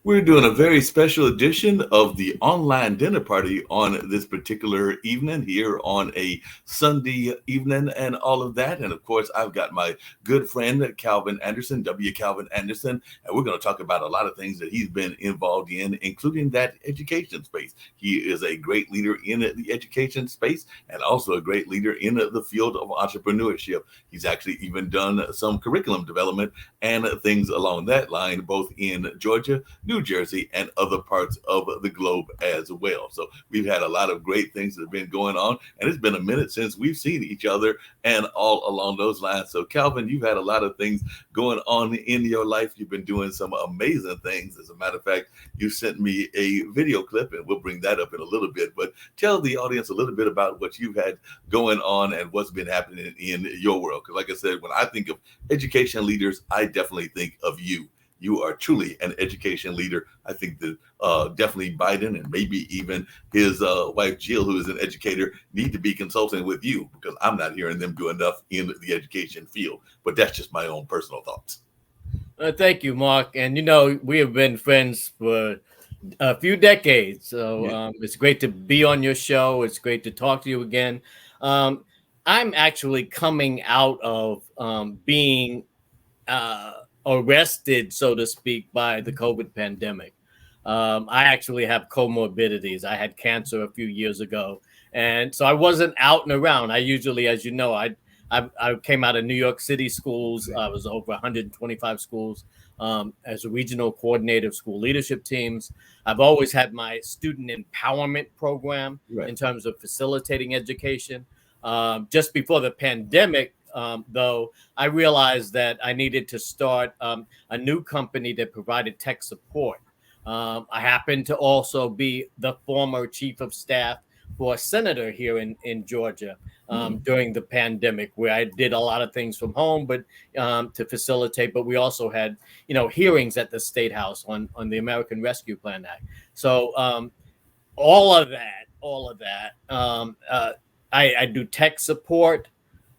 We're doing a very special edition of the online dinner party on this particular evening here on a Sunday evening and all of that. And of course, I've got my good friend Calvin Anderson, W. Calvin Anderson, and we're going to talk about a lot of things that he's been involved in, including that education space. He is a great leader in the education space and also a great leader in the field of entrepreneurship. He's actually even done some curriculum development and things along that line, both in Georgia, New Jersey, and other parts of the globe as well. So we've had a lot of great things that have been going on, and it's been a minute since we've seen each other and all along those lines. So Calvin, you've had a lot of things going on in your life. You've been doing some amazing things. As a matter of fact, you sent me a video clip, and we'll bring that up in a little bit. But tell the audience a little bit about what you've had going on and what's been happening in your world. Because like I said, when I think of education leaders, I definitely think of you. You are truly an education leader. I think that definitely Biden and maybe even his wife Jill, who is an educator, need to be consulting with you because I'm not hearing them do enough in the education field. But that's just my own personal thoughts. Thank you, Mark. And we have been friends for a few decades, so it's great to be on your show. It's great to talk to you again. I'm actually coming out of being arrested, so to speak, by the COVID pandemic. I actually have comorbidities. I had cancer a few years ago, and so I wasn't out and around. I usually, as you know, I came out of New York City schools. I was over 125 schools as a regional coordinator of school leadership teams. I've always had my student empowerment program in terms of facilitating education. Just before the pandemic, though, I realized that I needed to start a new company that provided tech support. I happen to also be the former chief of staff for a senator here in Georgia during the pandemic, where I did a lot of things from home, but to facilitate. But we also had, hearings at the State House on the American Rescue Plan Act. So all of that. I do tech support.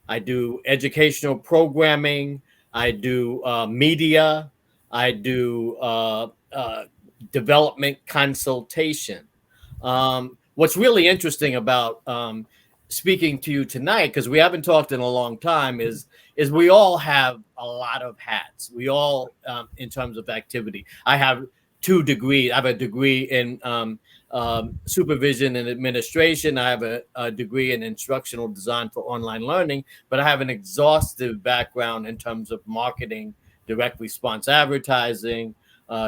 I do educational programming. I do media. I do development consultation. What's really interesting about speaking to you tonight, because we haven't talked in a long time, is we all have a lot of hats. We all, in terms of activity. I have 2 degrees. I have a degree in supervision and administration. I have a degree in instructional design for online learning, but I have an exhaustive background in terms of marketing, direct response advertising,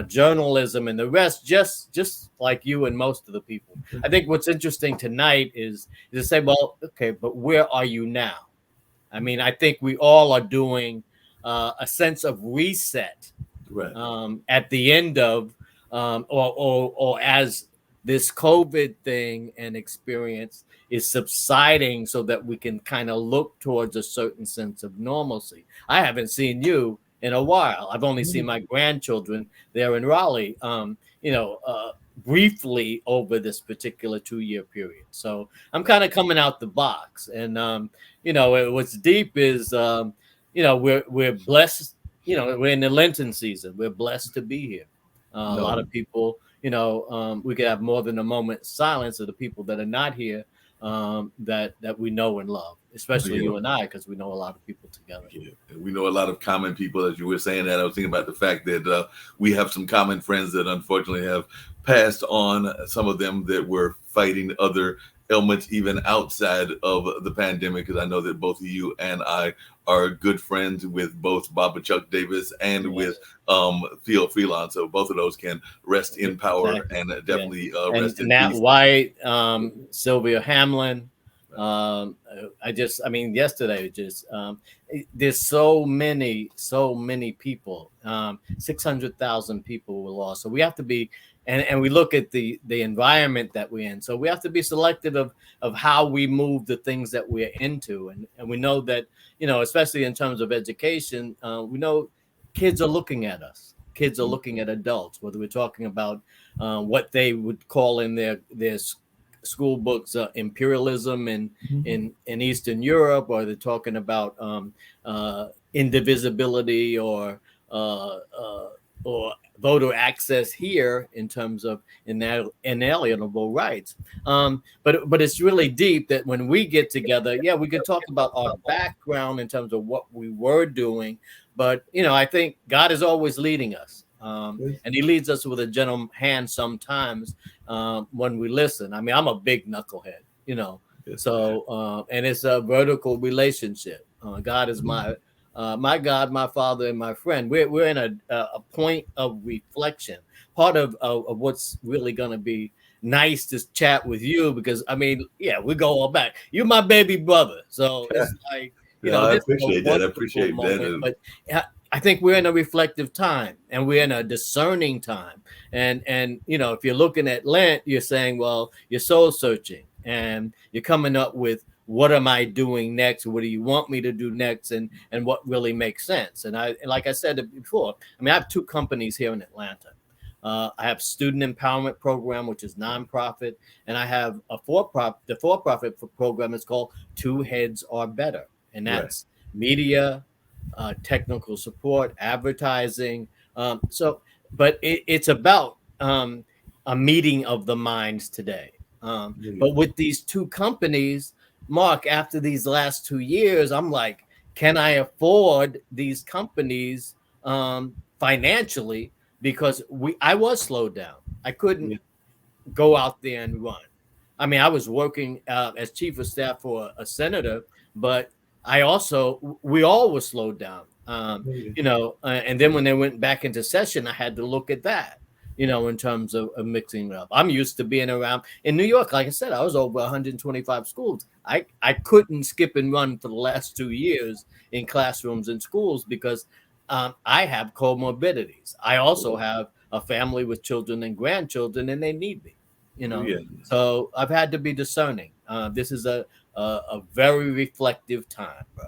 journalism, and the rest, just like you and most of the people. I think what's interesting tonight is to say, well, okay, but where are you now? I mean, I think we all are doing a sense of reset at the end of, or as this COVID thing and experience is subsiding, so that we can kind of look towards a certain sense of normalcy. I haven't seen you in a while. I've only seen my grandchildren there in Raleigh, briefly over this particular 2-year period. So I'm kind of coming out the box. And, what's deep is, we're blessed, we're in the Lenten season. We're blessed to be here. A lot of people, we could have more than a moment's silence of the people that are not here, that we know and love, especially you and I, because we know a lot of people together. Yeah. We know a lot of common people. As you were saying that, I was thinking about the fact that we have some common friends that unfortunately have passed on, some of them that were fighting other ailments even outside of the pandemic, because I know that both of you and I are good friends with both Bob and Chuck Davis and with Theo Freelon. So both of those can rest in power and definitely rest in Nat peace. White, Sylvia Hamlin. Yesterday, there's so many people, 600,000 people were lost. So we have to be, and we look at the environment that we're in. So we have to be selective of how we move the things that we're into. And we know that, especially in terms of education, we know kids are looking at us. Kids are looking at adults, whether we're talking about what they would call in their school books imperialism in Eastern Europe, or they're talking about indivisibility or voter access here in terms of inalienable rights. But it's really deep that when we get together, yeah, we could talk about our background in terms of what we were doing. But I think God is always leading us, Yes. and He leads us with a gentle hand sometimes when we listen. I mean, I'm a big knucklehead, Yes. so and it's a vertical relationship. God is my God, my Father, and my friend. We're in a point of reflection. Part of what's really going to be nice to chat with you, because I mean, yeah, we go all back. You're my baby brother, so it's like Yeah, I this is a appreciate that. I wonderful appreciate that. moment. But I think we're in a reflective time, and we're in a discerning time. And if you're looking at Lent, you're saying, well, you're soul searching, and you're coming up with, what am I doing next? What do you want me to do next? And what really makes sense? And like I said before, I mean, I have two companies here in Atlanta. I have student empowerment program, which is nonprofit, and I have the for-profit program is called Two Heads Are Better, and Right. that's media, technical support, advertising. But it's about a meeting of the minds today. But with these two companies, Mark, after these last 2 years, I'm like, can I afford these companies financially? Because I was slowed down. I couldn't Yeah. go out there and run. I mean, I was working as chief of staff for a senator, but we all were slowed down. Yeah. And then when they went back into session, I had to look at that, in terms of mixing it up. I'm used to being around in New York. Like I said, I was over 125 schools. I couldn't skip and run for the last 2 years in classrooms and schools because I have comorbidities. I also have a family with children and grandchildren, and they need me, Yeah. So I've had to be discerning. This is a very reflective time, bro.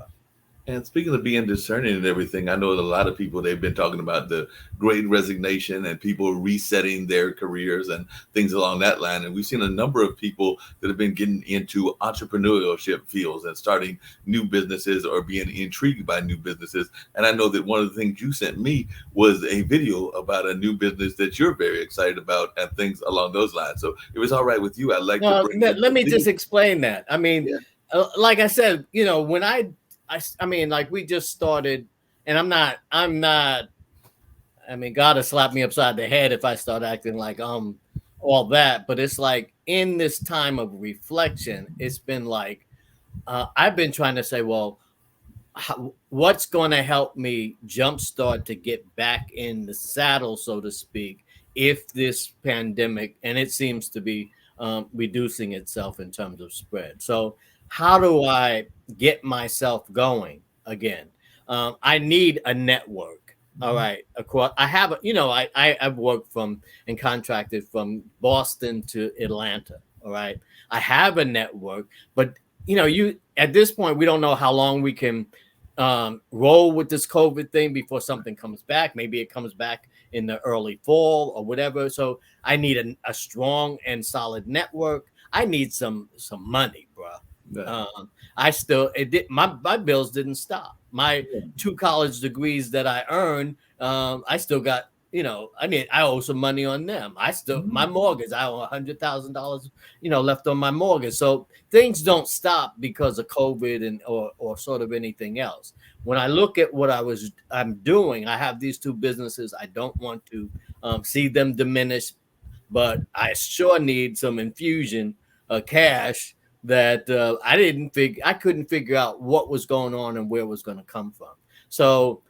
And speaking of being discerning and everything, I know that a lot of people, they've been talking about the great resignation and people resetting their careers and things along that line. And we've seen a number of people that have been getting into entrepreneurship fields and starting new businesses or being intrigued by new businesses. And I know that one of the things you sent me was a video about a new business that you're very excited about and things along those lines. So if it's all right with you, I'd like to Well, bring let in me the just explain that. I mean, yeah. like I said, when I mean, like we just started, and I'm not. I mean, God has slapped me upside the head if I start acting like all that. But it's like in this time of reflection, it's been like I've been trying to say, well, what's going to help me jumpstart to get back in the saddle, so to speak, if this pandemic, and it seems to be reducing itself in terms of spread. So how do I get myself going again? I need a network. All right. Of course, I have, I've worked from and contracted from Boston to Atlanta. All right. I have a network, but you at this point, we don't know how long we can roll with this COVID thing before something comes back. Maybe it comes back in the early fall or whatever. So I need a strong and solid network. I need some money, bro. Yeah. I still my bills didn't stop. My 2 college degrees that I earned, I still got. I mean, I owe some money on them. My mortgage, I owe $100,000, left on my mortgage. So things don't stop because of COVID and or sort of anything else. When I look at what I'm doing, I have these two businesses. I don't want to see them diminish, but I sure need some infusion cash that I couldn't figure out what was going on and where it was going to come from. So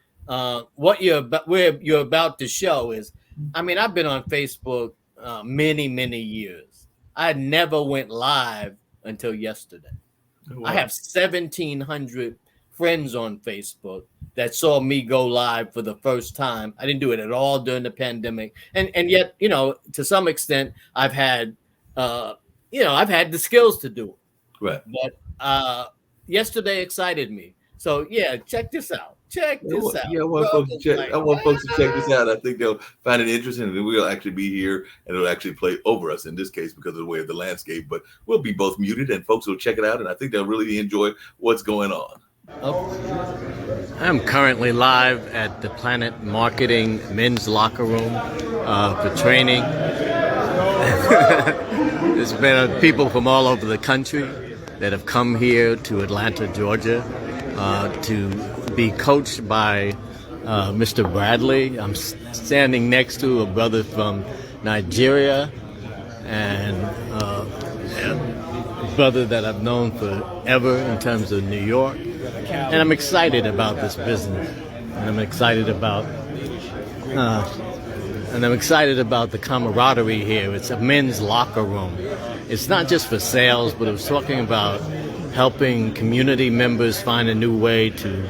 what where you're about to show is, I mean, I've been on Facebook many years. I never went live until yesterday. I Wow. have 1,700 friends on Facebook that saw me go live for the first time. I didn't do it at all during the pandemic, and yet, to some extent, uh, I've had the skills to do it. Right. But yesterday excited me. So yeah, check this out. Check this out. Yeah, I want Bro folks to was check. like, I want folks to check this out. I think they'll find it interesting, and we'll actually be here, and it'll actually play over us in this case because of the way of the landscape. But we'll be both muted, and folks will check it out, and I think they'll really enjoy what's going on. I'm currently live at the PlanNet Marketing men's locker room for training. There's been people from all over the country that have come here to Atlanta, Georgia, to be coached by Mr. Bradley. I'm standing next to a brother from Nigeria and a brother that I've known forever in terms of New York. And I'm excited about this business. And I'm excited about the camaraderie here. It's a men's locker room. It's not just for sales, but it was talking about helping community members find a new way to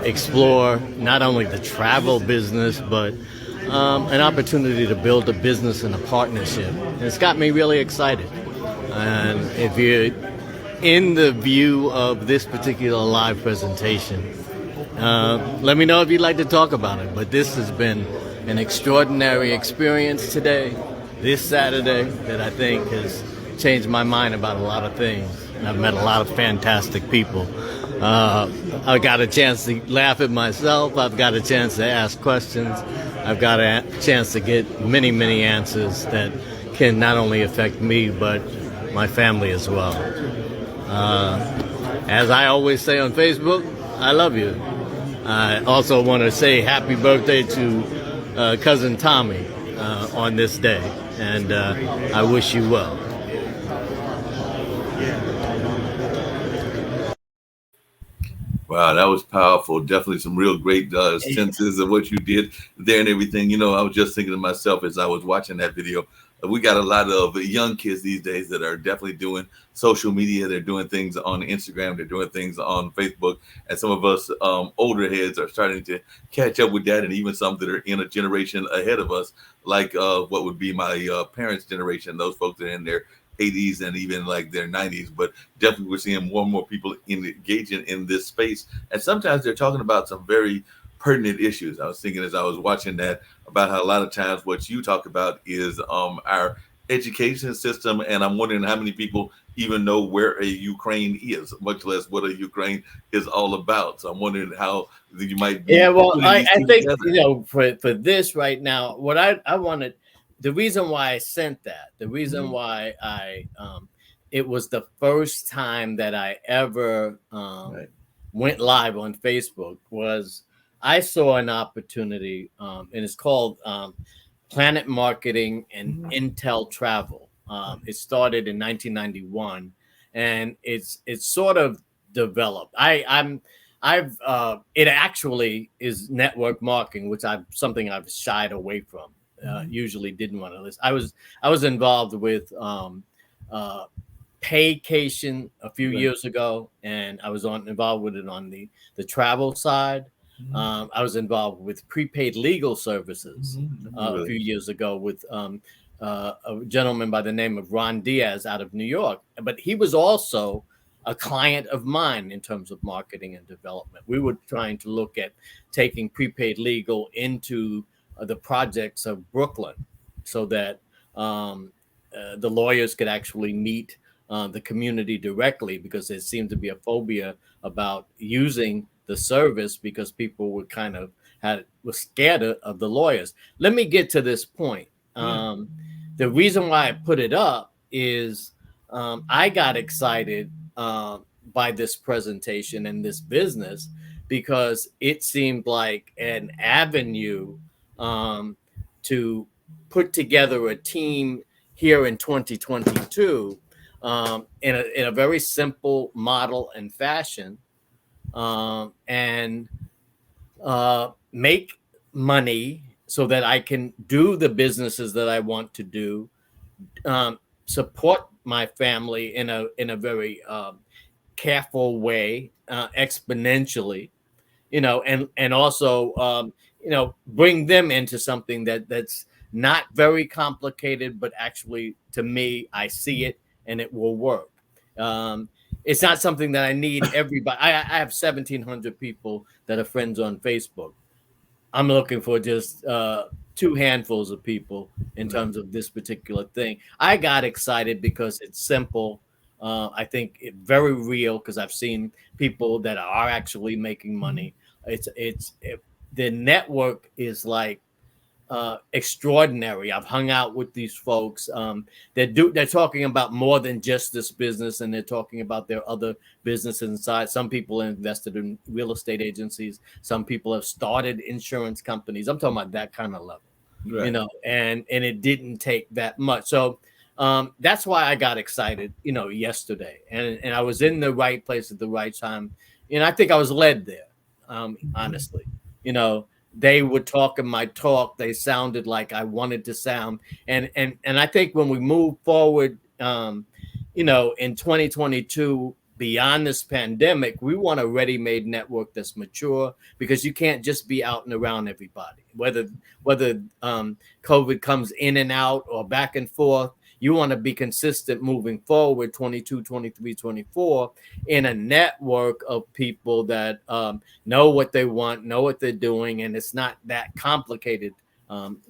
explore not only the travel business, but an opportunity to build a business and a partnership. And it's got me really excited. And if you're in the view of this particular live presentation, let me know if you'd like to talk about it. But this has been an extraordinary experience today, this Saturday, that I think has changed my mind about a lot of things. I've met a lot of fantastic people. I got a chance to laugh at myself. I've got a chance to ask questions. I've got a chance to get many, many answers that can not only affect me, but my family as well. As I always say on Facebook, I love you. I also want to say happy birthday to cousin Tommy on this day, and I wish you well. Wow, that was powerful. Definitely some real great senses of what you did there and everything. I was just thinking to myself as I was watching that video, we got a lot of young kids these days that are definitely doing social media. They're doing things on Instagram. They're doing things on Facebook. And some of us older heads are starting to catch up with that. And even some that are in a generation ahead of us, like what would be my parents' generation. Those folks that are in their 80s and even like their 90s, but definitely we're seeing more and more people engaging in this space, and sometimes they're talking about some very pertinent issues. I was thinking as I was watching that about how a lot of times what you talk about is our education system, and I'm wondering how many people even know where a Ukraine is, much less what a Ukraine is all about. So I'm wondering how you might be Yeah, well, putting I, these I two think, together. for this right now, what I wanted, the reason why I sent that, the reason why it was the first time that I ever Right. went live on Facebook was I saw an opportunity, and it's called PlanNet Marketing and InteleTravel. It started in 1991, and it's sort of developed. It actually is network marketing, which something I've shied away from. Usually didn't want to listen. I was involved with uh, Paycation a few Right. years ago, and I was involved with it on the travel side. I was involved with prepaid legal services a Really. few years ago with a gentleman by the name of Ron Diaz out of New York. But he was also a client of mine in terms of marketing and development. We were trying to look at taking prepaid legal into the projects of Brooklyn so that the lawyers could actually meet the community directly, because there seemed to be a phobia about using the service because people were kind of were scared of the lawyers. Let me get to this point. The reason why I put it up is I got excited by this presentation and this business because it seemed like an avenue to put together a team here in 2022 in a very simple model and fashion, and make money so that I can do the businesses that I want to do, support my family in a very careful way, exponentially, and also bring them into something that's not very complicated, but actually to me, I see it and it will work. It's not something that I need everybody. I have 1,700 people that are friends on Facebook. I'm looking for just two handfuls of people in terms of this particular thing. I got excited because it's simple. I think very real because I've seen people that are actually making money. The network is like extraordinary. I've hung out with these folks. They're talking about more than just this business, and they're talking about their other businesses inside. Some people invested in real estate agencies. Some people have started insurance companies. I'm talking about that kind of level, Right. and it didn't take that much. So that's why I got excited, yesterday, and I was in the right place at the right time, and I think I was led there. Honestly, you know, they were talking my talk. They sounded like I wanted to sound, and I think when we move forward, in 2022. Beyond this pandemic, we want a ready-made network that's mature because you can't just be out and around everybody. Whether COVID comes in and out or back and forth, you want to be consistent moving forward 22, 23, 24 in a network of people that know what they want, know what they're doing, and it's not that complicated,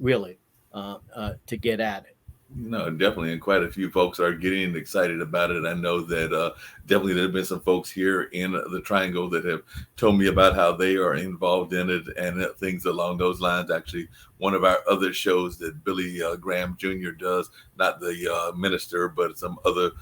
really, to get at it. No, definitely, and quite a few folks are getting excited about it. I know that definitely there have been some folks here in the Triangle that have told me about how they are involved in it and things along those lines. Actually, one of our other shows that Billy Graham Jr. does, not the minister, but some other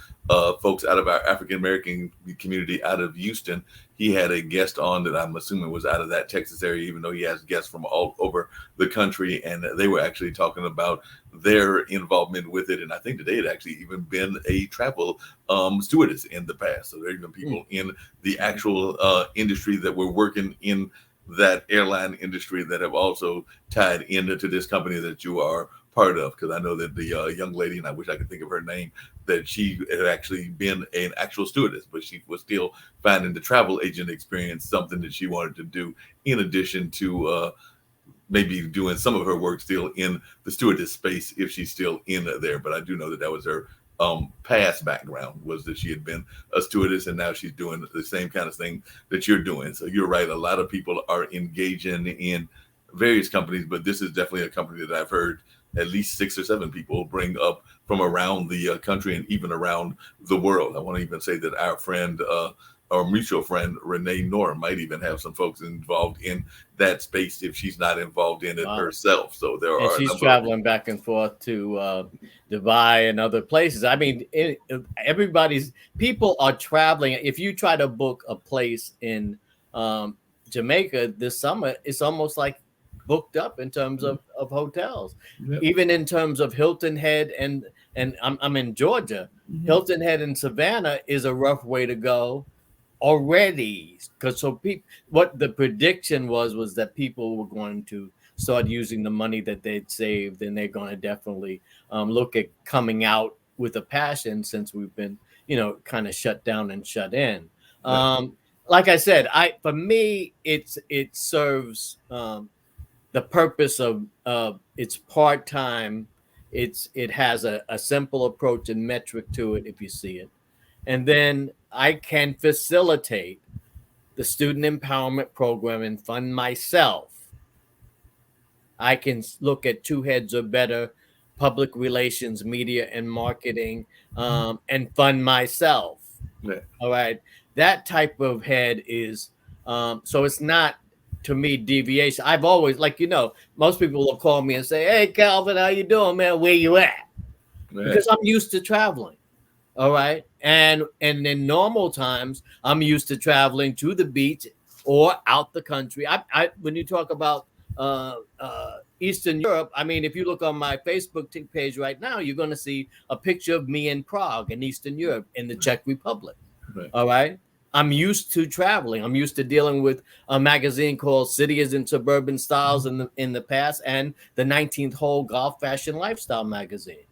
folks out of our African American community out of Houston. He had a guest on that I'm assuming was out of that Texas area, even though he has guests from all over the country, and they were actually talking about their involvement with it. And I think that they had actually even been a travel stewardess in the past. So there are even people in the actual industry that were working in that airline industry that have also tied into this company that you are part of. Because I know that the young lady, and I wish I could think of her name, that she had actually been an actual stewardess, but she was still finding the travel agent experience something that she wanted to do in addition to maybe doing some of her work still in the stewardess space if she's still in there. But I do know that that was her past background, was that she had been a stewardess and now she's doing the same kind of thing that you're doing. So you're right. A lot of people are engaging in various companies, but this is definitely a company that I've heard at least 6 or 7 people bring up from around the country and even around the world. I want to even say that our friend, our mutual friend Renee Norm might even have some folks involved in that space if she's not involved in it herself. So there And are a she's number of traveling back and forth to Dubai and other places. I mean, everybody's people are traveling. If you try to book a place in Jamaica this summer, it's almost like booked up in terms of hotels, even in terms of Hilton Head and I'm in Georgia. Hilton Head in Savannah is a rough way to go already, because so people, what the prediction was that people were going to start using the money that they'd saved, and they're going to definitely look at coming out with a passion, since we've been kind of shut down and shut in. Like I said, for me it serves the purpose of it's part-time. It has a simple approach and metric to it, if you see it, and then I can facilitate the student empowerment program and fund myself. I can look at two heads or better, public relations, media, and marketing, and fund myself. Yeah. All right. That type of head is, so it's not, to me, deviation. I've always, most people will call me and say, "Hey, Calvin, how you doing, man? Where you at?" Because I'm used to traveling. All right. And in normal times, I'm used to traveling to the beach or out the country. When you talk about Eastern Europe, I mean, if you look on my Facebook page right now, you're going to see a picture of me in Prague in Eastern Europe, in the Czech Republic. All right. I'm used to traveling. I'm used to dealing with a magazine called Cities and Suburban Styles in the past, and the 19th Hole Golf Fashion Lifestyle magazine.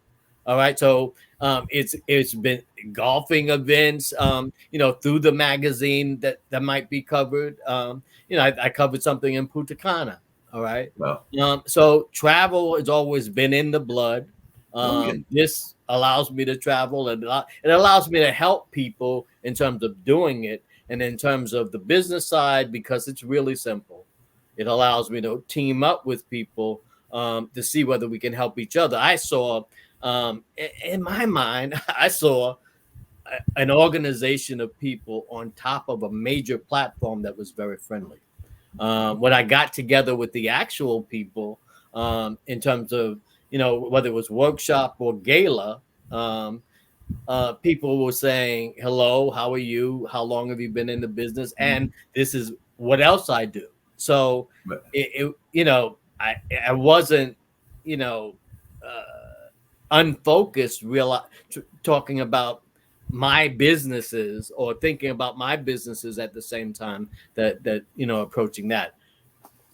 All right. So it's been golfing events, through the magazine that might be covered. I covered something in Punta Cana. All right. Wow. So travel has always been in the blood. Yeah. This allows me to travel, and it allows me to help people in terms of doing it, and in terms of the business side, because it's really simple. It allows me to team up with people to see whether we can help each other. I saw, in my mind, I saw an organization of people on top of a major platform that was very friendly. When I got together with the actual people, in terms of, whether it was workshop or gala, um, people were saying, hello, how are you? How long have you been in the business? And Mhm. this is what else I do. So Right. I wasn't, you know, unfocused, talking about my businesses or thinking about my businesses at the same time that approaching that.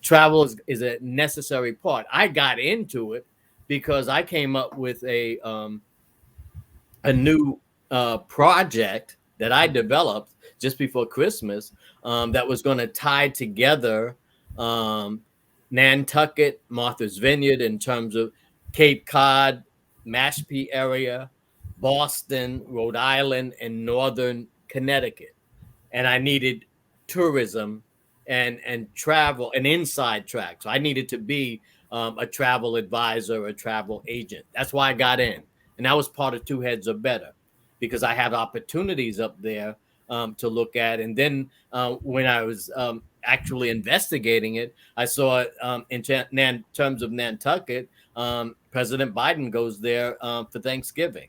Travel is a necessary part. I got into it because I came up with a new project that I developed just before Christmas, that was going to tie together um, Nantucket, Martha's Vineyard, in terms of Cape Cod, Mashpee area, Boston, Rhode Island, and Northern Connecticut. And I needed tourism and travel, an inside track. So I needed to be a travel advisor, a travel agent. That's why I got in, and that was part of Two Heads or Better, because I had opportunities up there to look at. And then when I was actually investigating it, I saw in terms of Nantucket, President Biden goes there for Thanksgiving.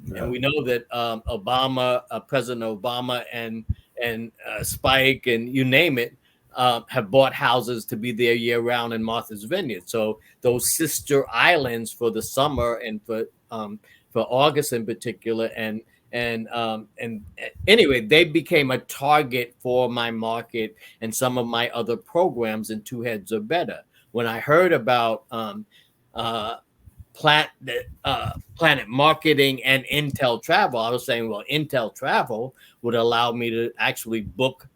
And Yeah. we know that President Obama, and Spike, and you name it, have bought houses to be there year round in Martha's Vineyard. So those sister islands for the summer, and for August in particular, and anyway, they became a target for my market and some of my other programs in Two Heads or Better. When I heard about uh, PlanNet Marketing and InteleTravel, I was saying, well, InteleTravel would allow me to actually book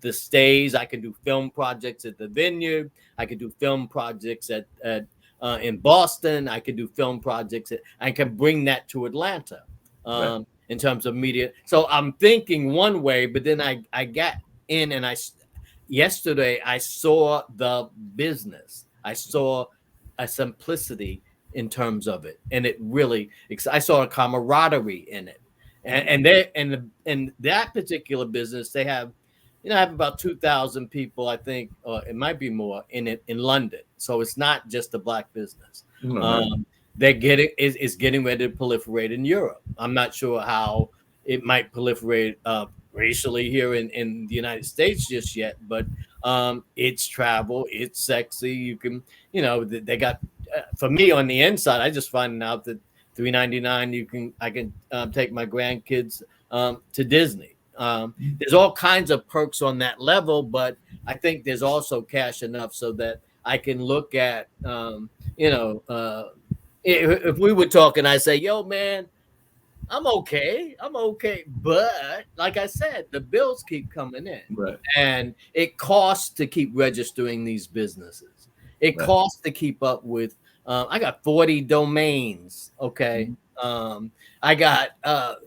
the stays. I could do film projects at the vineyard. I could do film projects in Boston. I could do film projects. I can bring that to Atlanta, Right. in terms of media. So I'm thinking one way, but then I got in, and yesterday I saw the business. I saw a simplicity in terms of it, and it really, I saw a camaraderie in it. And that particular business, they have, I have about 2,000 people, I think, or it might be more, in it in London. So it's not just a black business. No, no. Um, they're getting is getting ready to proliferate in Europe. I'm not sure how it might proliferate racially here in the United States just yet, but it's travel, it's sexy. You can, they got, for me on the inside, I just finding out that 399, I can take my grandkids to Disney. There's all kinds of perks on that level, but I think there's also cash enough so that I can look at, you know, uh, if we were talking, I say, yo, man, I'm okay. I'm okay. But like I said, the bills keep coming in, Right. and it costs to keep registering these businesses. It Right. costs to keep up with. I got 40 domains. Okay. Mhm. I got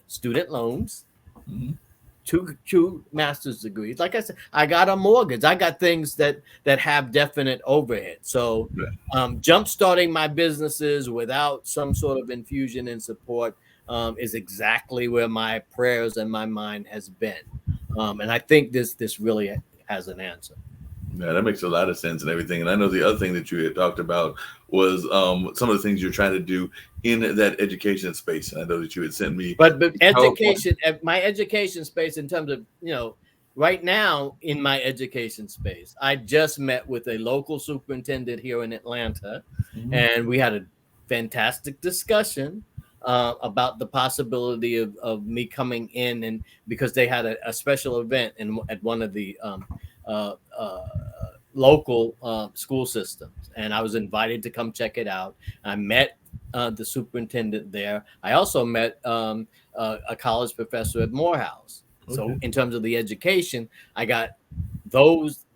student loans, Mhm. two master's degrees. Like I said, I got a mortgage. I got things that have definite overhead. So Right. jump starting my businesses without some sort of infusion and support is exactly where my prayers and my mind has been. And I think this really has an answer. Yeah, that makes a lot of sense and everything. And I know the other thing that you had talked about was some of the things you're trying to do in that education space. And I know that you had sent me But a PowerPoint. education, my education space, in terms of, right now in my education space, I just met with a local superintendent here in Atlanta, Mhm. and we had a fantastic discussion about the possibility of me coming in, and because they had a special event at one of the uh, uh, local school systems, and I was invited to come check it out. I met the superintendent there. I also met a college professor at Morehouse. So Okay. in terms of the education, I got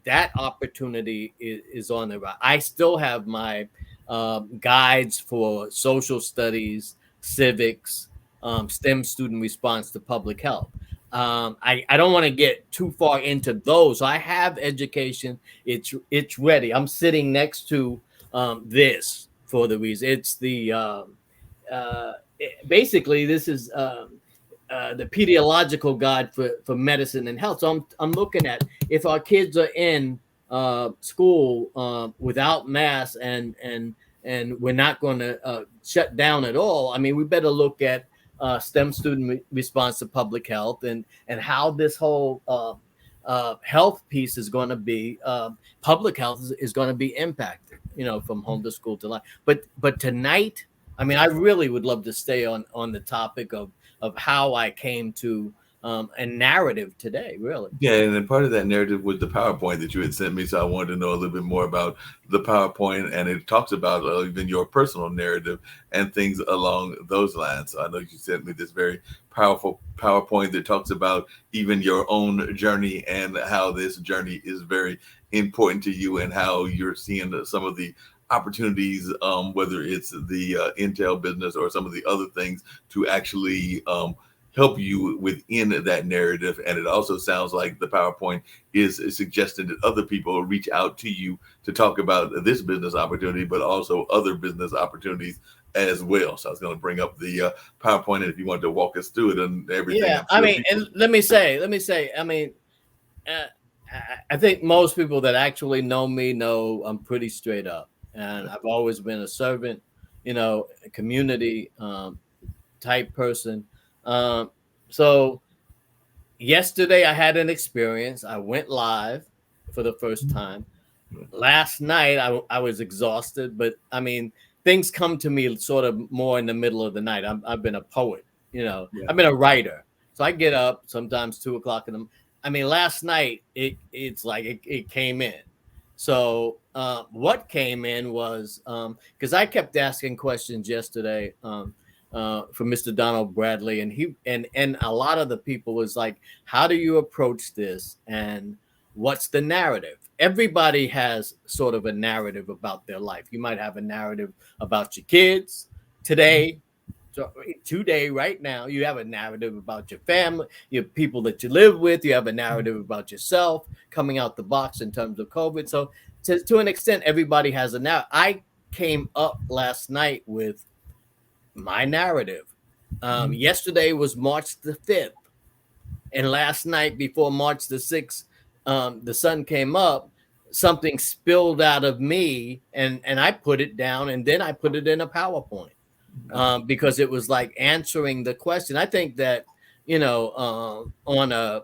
that opportunity is on the right. I still have my guides for social studies, civics, STEM student response to public health. I don't want to get too far into those. So I have education. It's ready. I'm sitting next to this for the reason. It's the basically this is the pediological guide for medicine and health. So I'm looking at if our kids are in school without masks and we're not going to shut down at all. I mean, we better look at STEM student response to public health and how this whole health piece is going to be public health is going to be impacted, from home to school to life. But tonight, I mean, I really would love to stay on the topic of how I came to a narrative today, really. Yeah, and then part of that narrative was the PowerPoint that you had sent me. So I wanted to know a little bit more about the PowerPoint, and it talks about even your personal narrative and things along those lines. So I know you sent me this very powerful PowerPoint that talks about even your own journey and how this journey is very important to you and how you're seeing some of the opportunities, whether it's the Intel business or some of the other things to actually help you within that narrative. And it also sounds like the PowerPoint is suggesting that other people reach out to you to talk about this business opportunity, but also other business opportunities as well. So I was going to bring up the PowerPoint, and if you wanted to walk us through it and everything, Yeah, I'm I sure mean, people. and let me say, I mean, uh, I think most people that actually know me know I'm pretty straight up, and I've always been a servant, a community type person. Um, so yesterday I had an experience. I went live for the first time. Last night I was exhausted, but I mean, things come to me sort of more in the middle of the night. I've been a poet, Yeah. I've been a writer. So I get up sometimes 2 o'clock in the. I mean, last night it's like it came in. So what came in was because I kept asking questions yesterday for Mr. Donald Bradley, and and a lot of the people was like, how do you approach this, and what's the narrative? Everybody has sort of a narrative about their life. You might have a narrative about your kids today. So today, right now, you have a narrative about your family, your people that you live with. You have a narrative about yourself coming out the box in terms of COVID. So to an extent, everybody has a narrative. I came up last night with my narrative. Yesterday was March the 5th. And last night, before March the 6th, the sun came up, something spilled out of me, and I put it down, and then I put it in a PowerPoint because it was like answering the question. I think that on uh,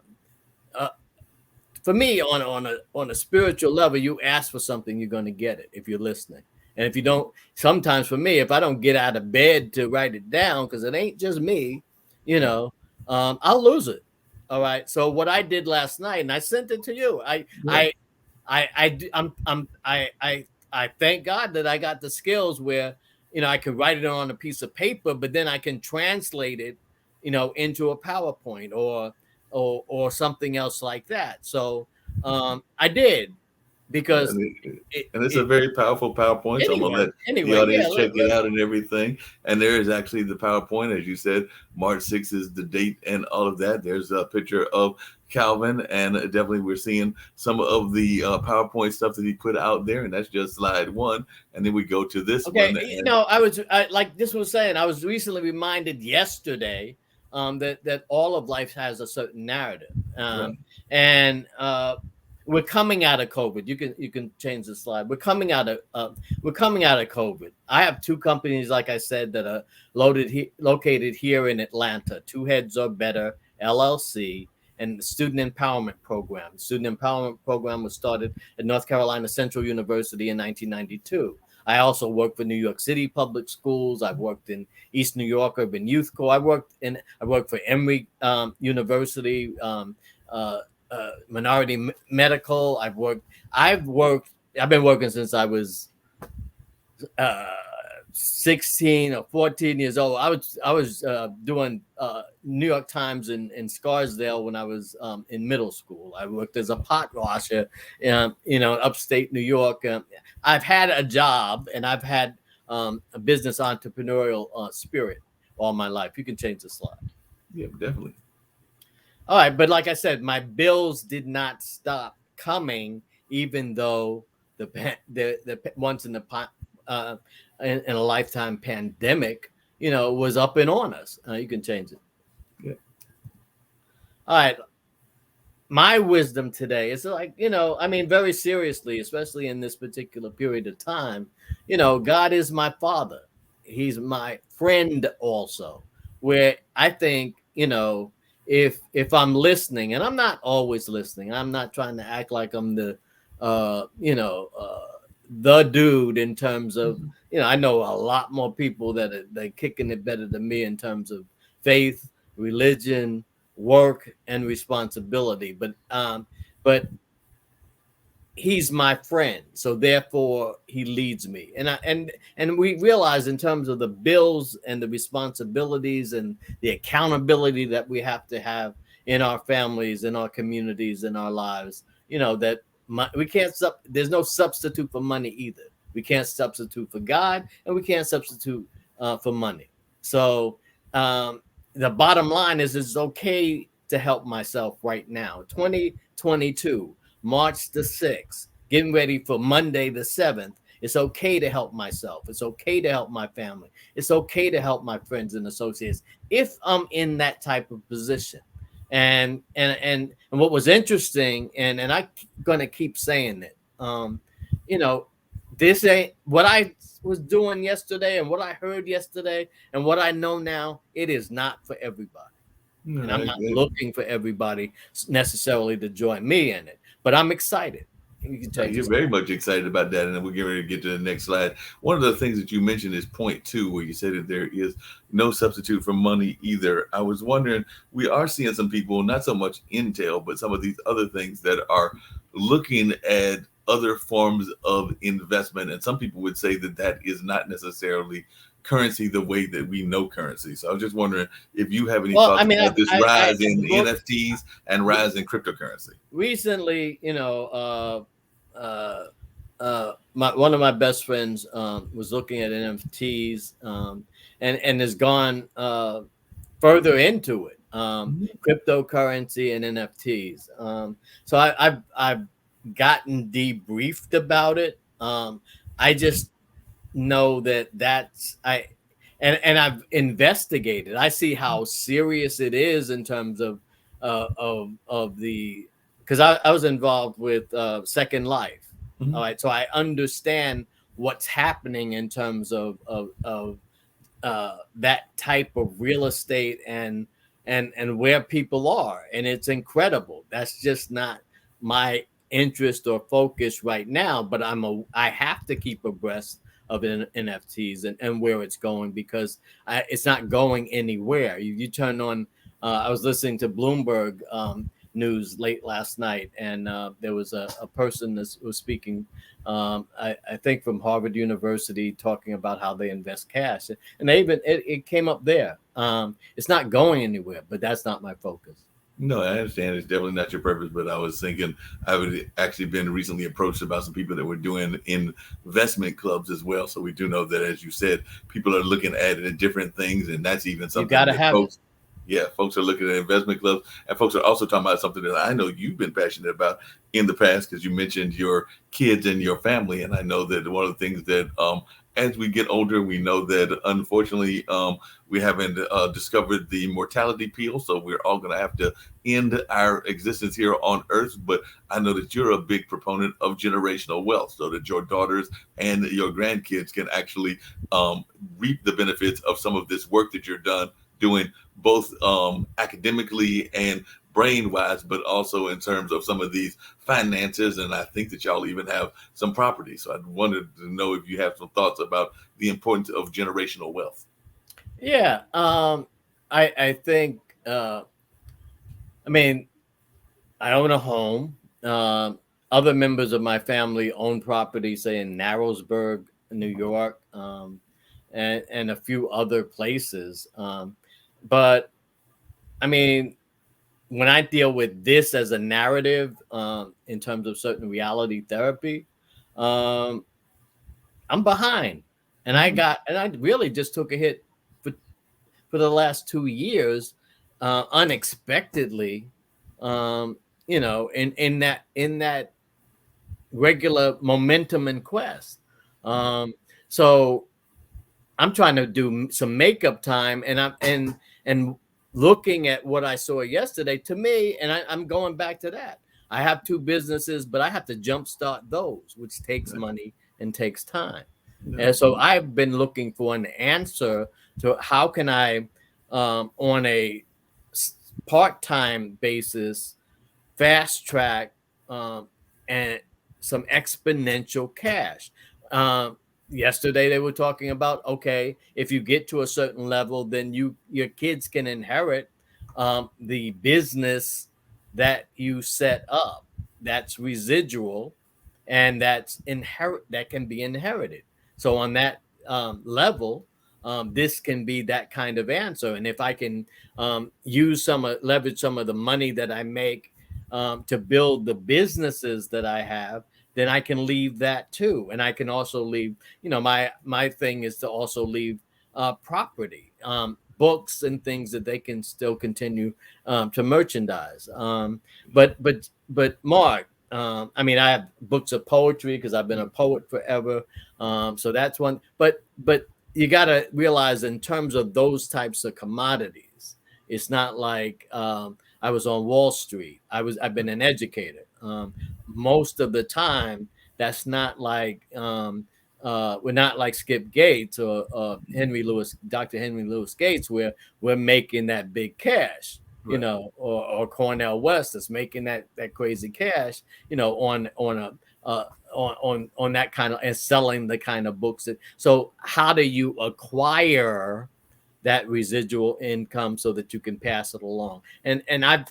for me, on a spiritual level, you ask for something, you're going to get it if you're listening. And if you don't, sometimes for me, if I don't get out of bed to write it down, because it ain't just me, you Yeah. know, I'll lose it. All right. So what I did last night, and I sent it to you. Yeah. I thank God that I got the skills where I can write it on a piece of paper, but then I can translate it, into a PowerPoint or something else like that. So I did Yeah, because it, and it's a it very powerful PowerPoint. So I'm gonna let the yeah. audience check it out and everything. And there is actually the PowerPoint, as you said, March 6th is the date and all of that. There's a picture of Calvin, and definitely we're seeing some of the PowerPoint stuff that he put out there, and that's just slide one. And then we go to this Okay, one, and like this was saying, I was recently reminded yesterday that all of life has a certain narrative, right, and we're coming out of COVID. You can change the slide. We're coming out of COVID. I have two companies, like I said, that are located here in Atlanta. Two Heads Are Better LLC and the Student Empowerment Program. The Student Empowerment Program was started at North Carolina Central University in 1992. I also worked for New York City Public Schools. I've worked in East New York Urban Youth Corps. I worked for Emory University, Minority Medical. I've been working since I was uh, 16 or 14 years old. I was doing New York Times in Scarsdale when I was in middle school. I worked as a pot washer, upstate New York. I've had a job and I've had a business entrepreneurial spirit all my life. You can change the slide. yeah, definitely. All right, but like I said, my bills did not stop coming, even though the once uh, in a lifetime pandemic, was up and on us. You can change it. Yeah. All right. My wisdom today is like, I mean, very seriously, especially in this particular period of time, God is my father. He's my friend also, where I think, if I'm listening, and I'm not always listening, I'm not trying to act like I'm uh, you know, uh, the dude in terms of, Mhm. I know a lot more people that are they kicking it better than me in terms of faith, religion, work, and responsibility. But he's my friend, so therefore he leads me. And we realize in terms of the bills and the responsibilities and the accountability that we have to have in our families, in our communities, in our lives, that we can't there's no substitute for money either. We can't substitute for God, and we can't substitute for money. So the bottom line is it's okay to help myself right now. 2022, March the 6th, getting ready for Monday the 7th. It's okay to help myself. It's okay to help my family. It's okay to help my friends and associates if I'm in that type of position. And what was interesting, and I'm gonna keep saying it, you know, this ain't what I was doing yesterday and what I heard yesterday and what I know now. It is not for everybody. No, And I'm not looking for everybody necessarily to join me in it, but I'm excited. You can take you're this. very much excited about that, and then we're getting ready to get to the next slide. One of the things that you mentioned is point two, where you said that there is no substitute for money either. I was wondering, we are seeing some people, not so much Intel, but some of these other things that are looking at other forms of investment, and some people would say that that is not necessarily currency the way that we know currency. So I was just wondering if you have any Well, I thoughts mean, about this I rise in looked NFTs and rise in cryptocurrency. recently. One of my best friends was looking at NFTs, and has gone further into it, cryptocurrency and NFTs. So I've gotten debriefed about it. I just know that that's I and I've investigated. I see how serious it is in terms of the because I was involved with Second Life. All Mhm. right, so I understand what's happening in terms of that type of real estate and where people are, and it's incredible. That's just not my interest or focus right now, but I have to keep abreast of NFTs and where it's going, because it's not going anywhere. You turn on I was listening to Bloomberg news late last night, and there was a person that was speaking, I think from Harvard University, talking about how they invest cash, and they even it came up there. It's not going anywhere, but that's not my focus. No, I understand it's definitely not your purpose, but I was thinking I would actually been recently approached about some people that were doing investment clubs as well. So we do know that, as you said, people are looking at it at different things, and that's even You something got to that have it. folks, yeah, folks are looking at investment clubs, and folks are also talking about something that I know you've been passionate about in the past, because you mentioned your kids and your family, and I know that one of the things that as we get older, we know that unfortunately we haven't discovered the mortality pill, so we're all going to have to end our existence here on earth. But I know that you're a big proponent of generational wealth, so that your daughters and your grandkids can actually reap the benefits of some of this work that you're doing, both academically and brain wise, but also in terms of some of these finances. And I think that y'all even have some property. So I wanted to know if you have some thoughts about the importance of generational wealth. Yeah. I think. I mean, I own a home. Other members of my family own property, say in Narrowsburg, New York, and a few other places. But I mean, when I deal with this as a narrative, in terms of certain reality therapy, um, I'm behind, and Mhm. I really just took a hit for for the last 2 years, unexpectedly. Um, in that regular momentum and quest. Um, so I'm trying to do some makeup time, and I'm and looking at what I saw yesterday, to me, and I'm going back to that. I have two businesses, but I have to jumpstart those, which takes Right. money and takes time. Yeah. And so I've been looking for an answer to how can I, on a part-time basis, fast track, and some exponential cash. Um, Yesterday they were talking about, okay, if you get to a certain level, then your kids can inherit the business that you set up. That's residual, and that can be inherited. So on that level, this can be that kind of answer. And if I can leverage some of the money that I make to build the businesses that I have, then I can leave that too. And I can also leave, my thing is to also leave property, books and things that they can still continue to merchandise. But Mark, I mean, I have books of poetry because I've been a poet forever. So that's one. But you got to realize, in terms of those types of commodities, it's not like I was on Wall Street. I've been an educator. Most of the time, that's not like we're not like Skip Gates or Dr. Henry Louis Gates, where we're making that big cash, Right. or Cornell West that's making that crazy cash, on a on that kind of, and selling the kind of books that. So how do you acquire that residual income so that you can pass it along? And I've,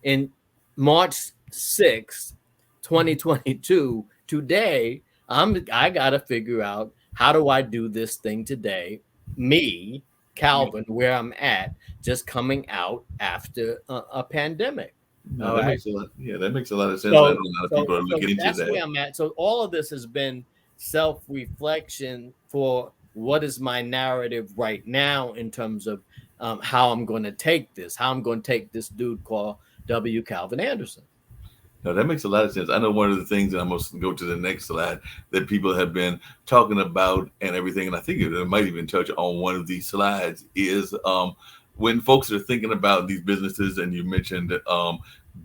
in March 6th, 2022, today, I gotta figure out, how do I do this thing today? Me, Yeah. Calvin, where I'm at, just coming out after a pandemic. No, All that right. makes a lot. Yeah, that makes a lot of sense. And I know So a lot of so people are so looking into that's that. where I'm at. So all of this has been self-reflection for what is my narrative right now, in terms of how I'm going to take this, how I'm going to take this dude called W. Calvin Anderson. No, that makes a lot of sense. I know one of the things, and I'm going to go to the next slide, that people have been talking about and everything, and I think it might even touch on one of these slides, is when folks are thinking about these businesses, and you mentioned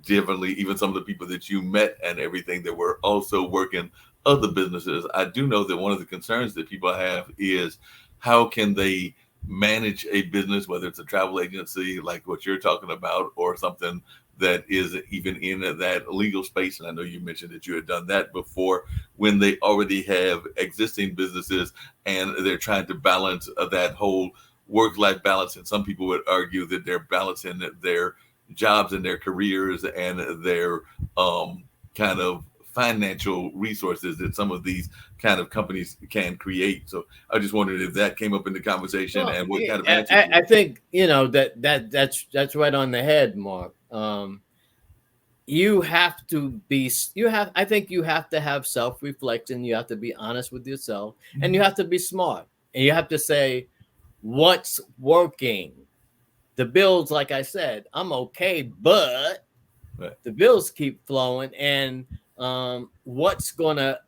differently, even some of the people that you met and everything that were also working other businesses. I do know that one of the concerns that people have is, how can they manage a business, whether it's a travel agency like what you're talking about, or something that is even in that legal space. And I know you mentioned that you had done that before, when they already have existing businesses and they're trying to balance that whole work-life balance. And some people would argue that they're balancing their jobs and their careers and their kind of financial resources that some of these kind of companies can create. So I just wondered if that came up in the conversation, Well, and what kind of yeah, answers you I think, that's right on the head, Mark. You have to be you have I think you have to have self-reflection. You have to be honest with yourself, and you Mhm. have to be smart, and you have to say what's working. The bills, like I said, I'm okay, but Right. the bills keep flowing, and what's going to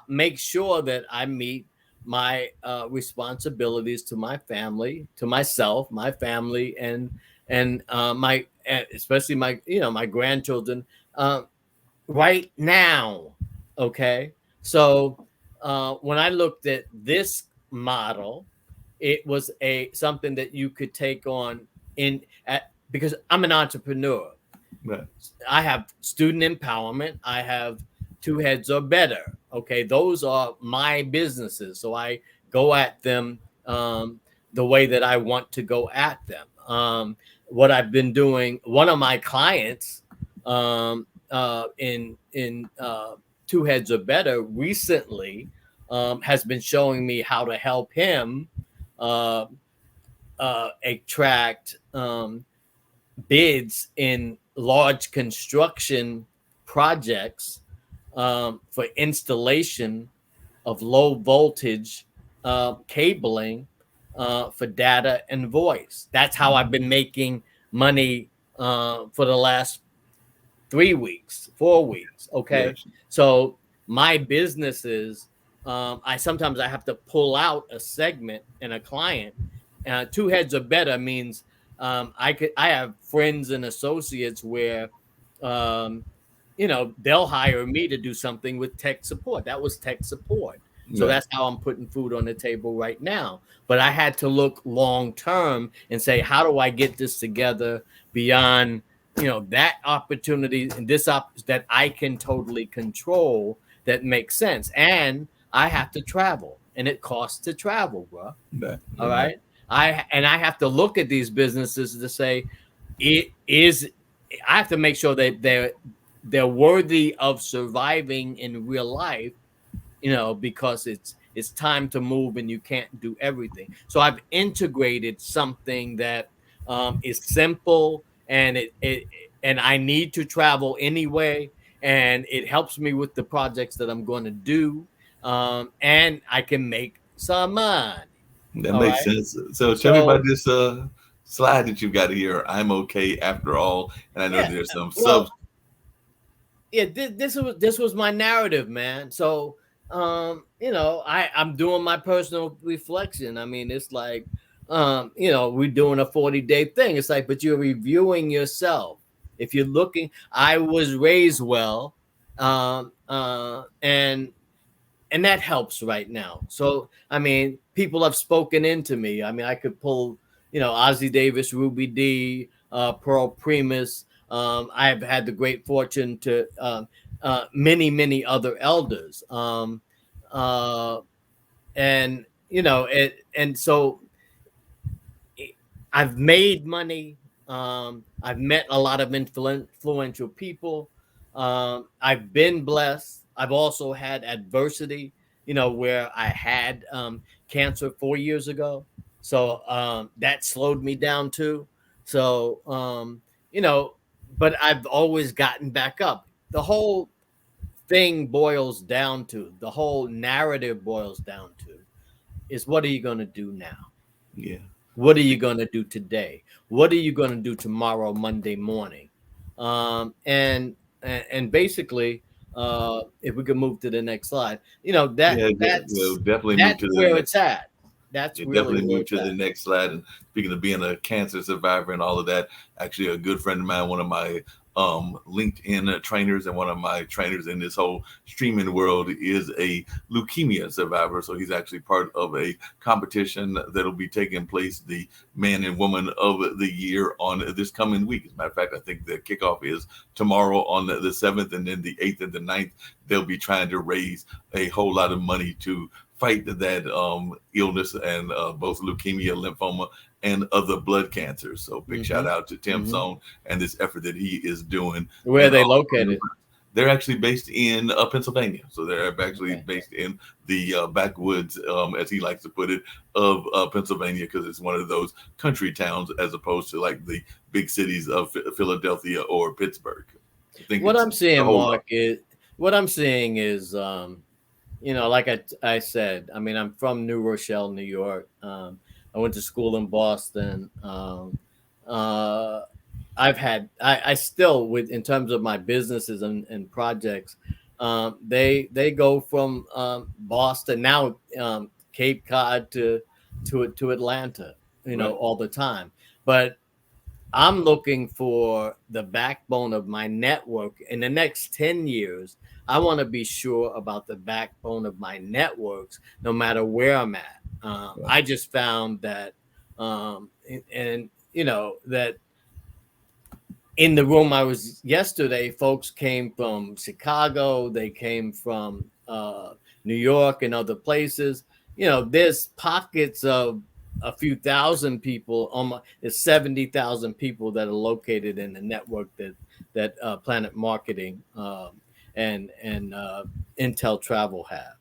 make sure that I meet my responsibilities to my family, to myself, my family, and my especially my grandchildren, uh, right now. Okay. So when I looked at this model, it was a something that you could take on in at, because I'm an entrepreneur. Right. I have student empowerment. I have two heads or better. Okay, those are my businesses. So I go at them the way that I want to go at them. What I've been doing, one of my clients in two heads or better recently has been showing me how to help him uh, attract bids in large construction projects for installation of low voltage cabling for data and voice. That's how I've been making money for the last 3 weeks, 4 weeks. Okay. Yes. So my businesses, I sometimes I have to pull out a segment and a client. Two heads or better means I have friends and associates where, um, they'll hire me to do something with tech support. That was tech support. So Right. that's how I'm putting food on the table right now. But I had to look long term and say, how do I get this together beyond, that opportunity and that I can totally control, that makes sense. And I have to travel, and it costs to travel, bro. Right. All Right. right. I have to look at these businesses to say, it is I have to make sure that they're worthy of surviving in real life, because it's time to move and you can't do everything. So I've integrated something that, is simple, and and I need to travel anyway, and it helps me with the projects that I'm going to do, and I can make some money. That All makes right. sense. So tell me So about this slide that you've got here. I'm okay after all, and I know yeah, there's some well, sub. yeah, this was my narrative, man. So, I'm doing my personal reflection. I mean, it's like, we're doing a 40-day thing. It's like, but you're reviewing yourself. If you're looking, I was raised well, and that helps right now. So, I mean, people have spoken into me. I mean, I could pull, Ozzie Davis, Ruby D, Pearl Primus. I've had the great fortune to, many, many other elders. Uh, and, and so I've made money. I've met a lot of influential people. I've been blessed. I've also had adversity, where I had, cancer 4 years ago. So, that slowed me down too. So, you know, but I've always gotten back up. The whole thing boils down to, the whole narrative boils down to, is what are you going to do now? Yeah. What are you going to do today? What are you going to do tomorrow, Monday morning? And basically, if we could move to the next slide, Yeah, we'll definitely move that's to the where next. it's at. That's Yeah, really definitely where move it's to at. the next slide. And speaking of being a cancer survivor and all of that, actually a good friend of mine, one of my LinkedIn trainers and one of my trainers in this whole streaming world is a leukemia survivor. So he's actually part of a competition that'll be taking place, the Man and Woman of the Year, on this coming week. As a matter of fact, I think the kickoff is tomorrow on the 7th, and then the 8th and the 9th, they'll be trying to raise a whole lot of money to fight that illness and both leukemia, lymphoma, and other blood cancers. So big shout Hmm. out to Tim Hmm. Zone and this effort that he is doing. Where are And they located? they're actually based in Pennsylvania. So they're actually Okay. based in the backwoods, as he likes to put it, of Pennsylvania, because it's one of those country towns as opposed to like the big cities of Philadelphia or Pittsburgh. I think What it's I'm a seeing, whole lot. Mark, is what I'm seeing is, like I said, I mean, I'm from New Rochelle, New York. I went to school in Boston. Uh, I still, with in terms of my businesses and projects, they go from, Boston now, Cape Cod to Atlanta, Right. all the time. But I'm looking for the backbone of my network in the next 10 years. I want to be sure about the backbone of my networks, no matter where I'm at. Right. I just found that, and that in the room I was yesterday, folks came from Chicago, they came from, New York and other places. There's pockets of a few thousand people, almost it's 70,000 people that are located in the network that PlanNet Marketing, and InteleTravel have.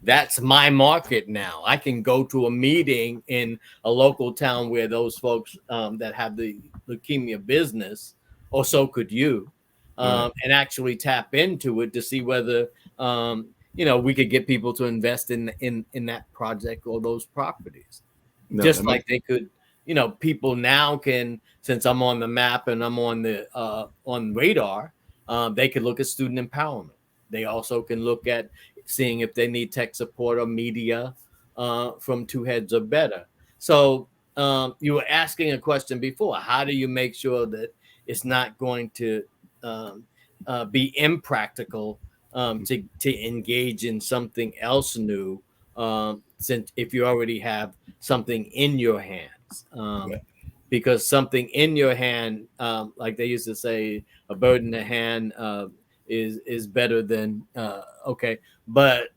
That's my market now. I can go to a meeting in a local town where those folks, that have the leukemia business, or so could you, Right. and actually tap into it to see whether, we could get people to invest in that project or those properties. No, that Just makes like they could, people now can, since I'm on the map and I'm on the, on radar, they could look at student empowerment. They also can look at seeing if they need tech support or media, from Two Heads or Better. So, you were asking a question before. How do you make sure that it's not going to um, be impractical to engage in something else new, since if you already have something in your hands? Because something in your hand, like they used to say, a bird in the hand is better than okay. But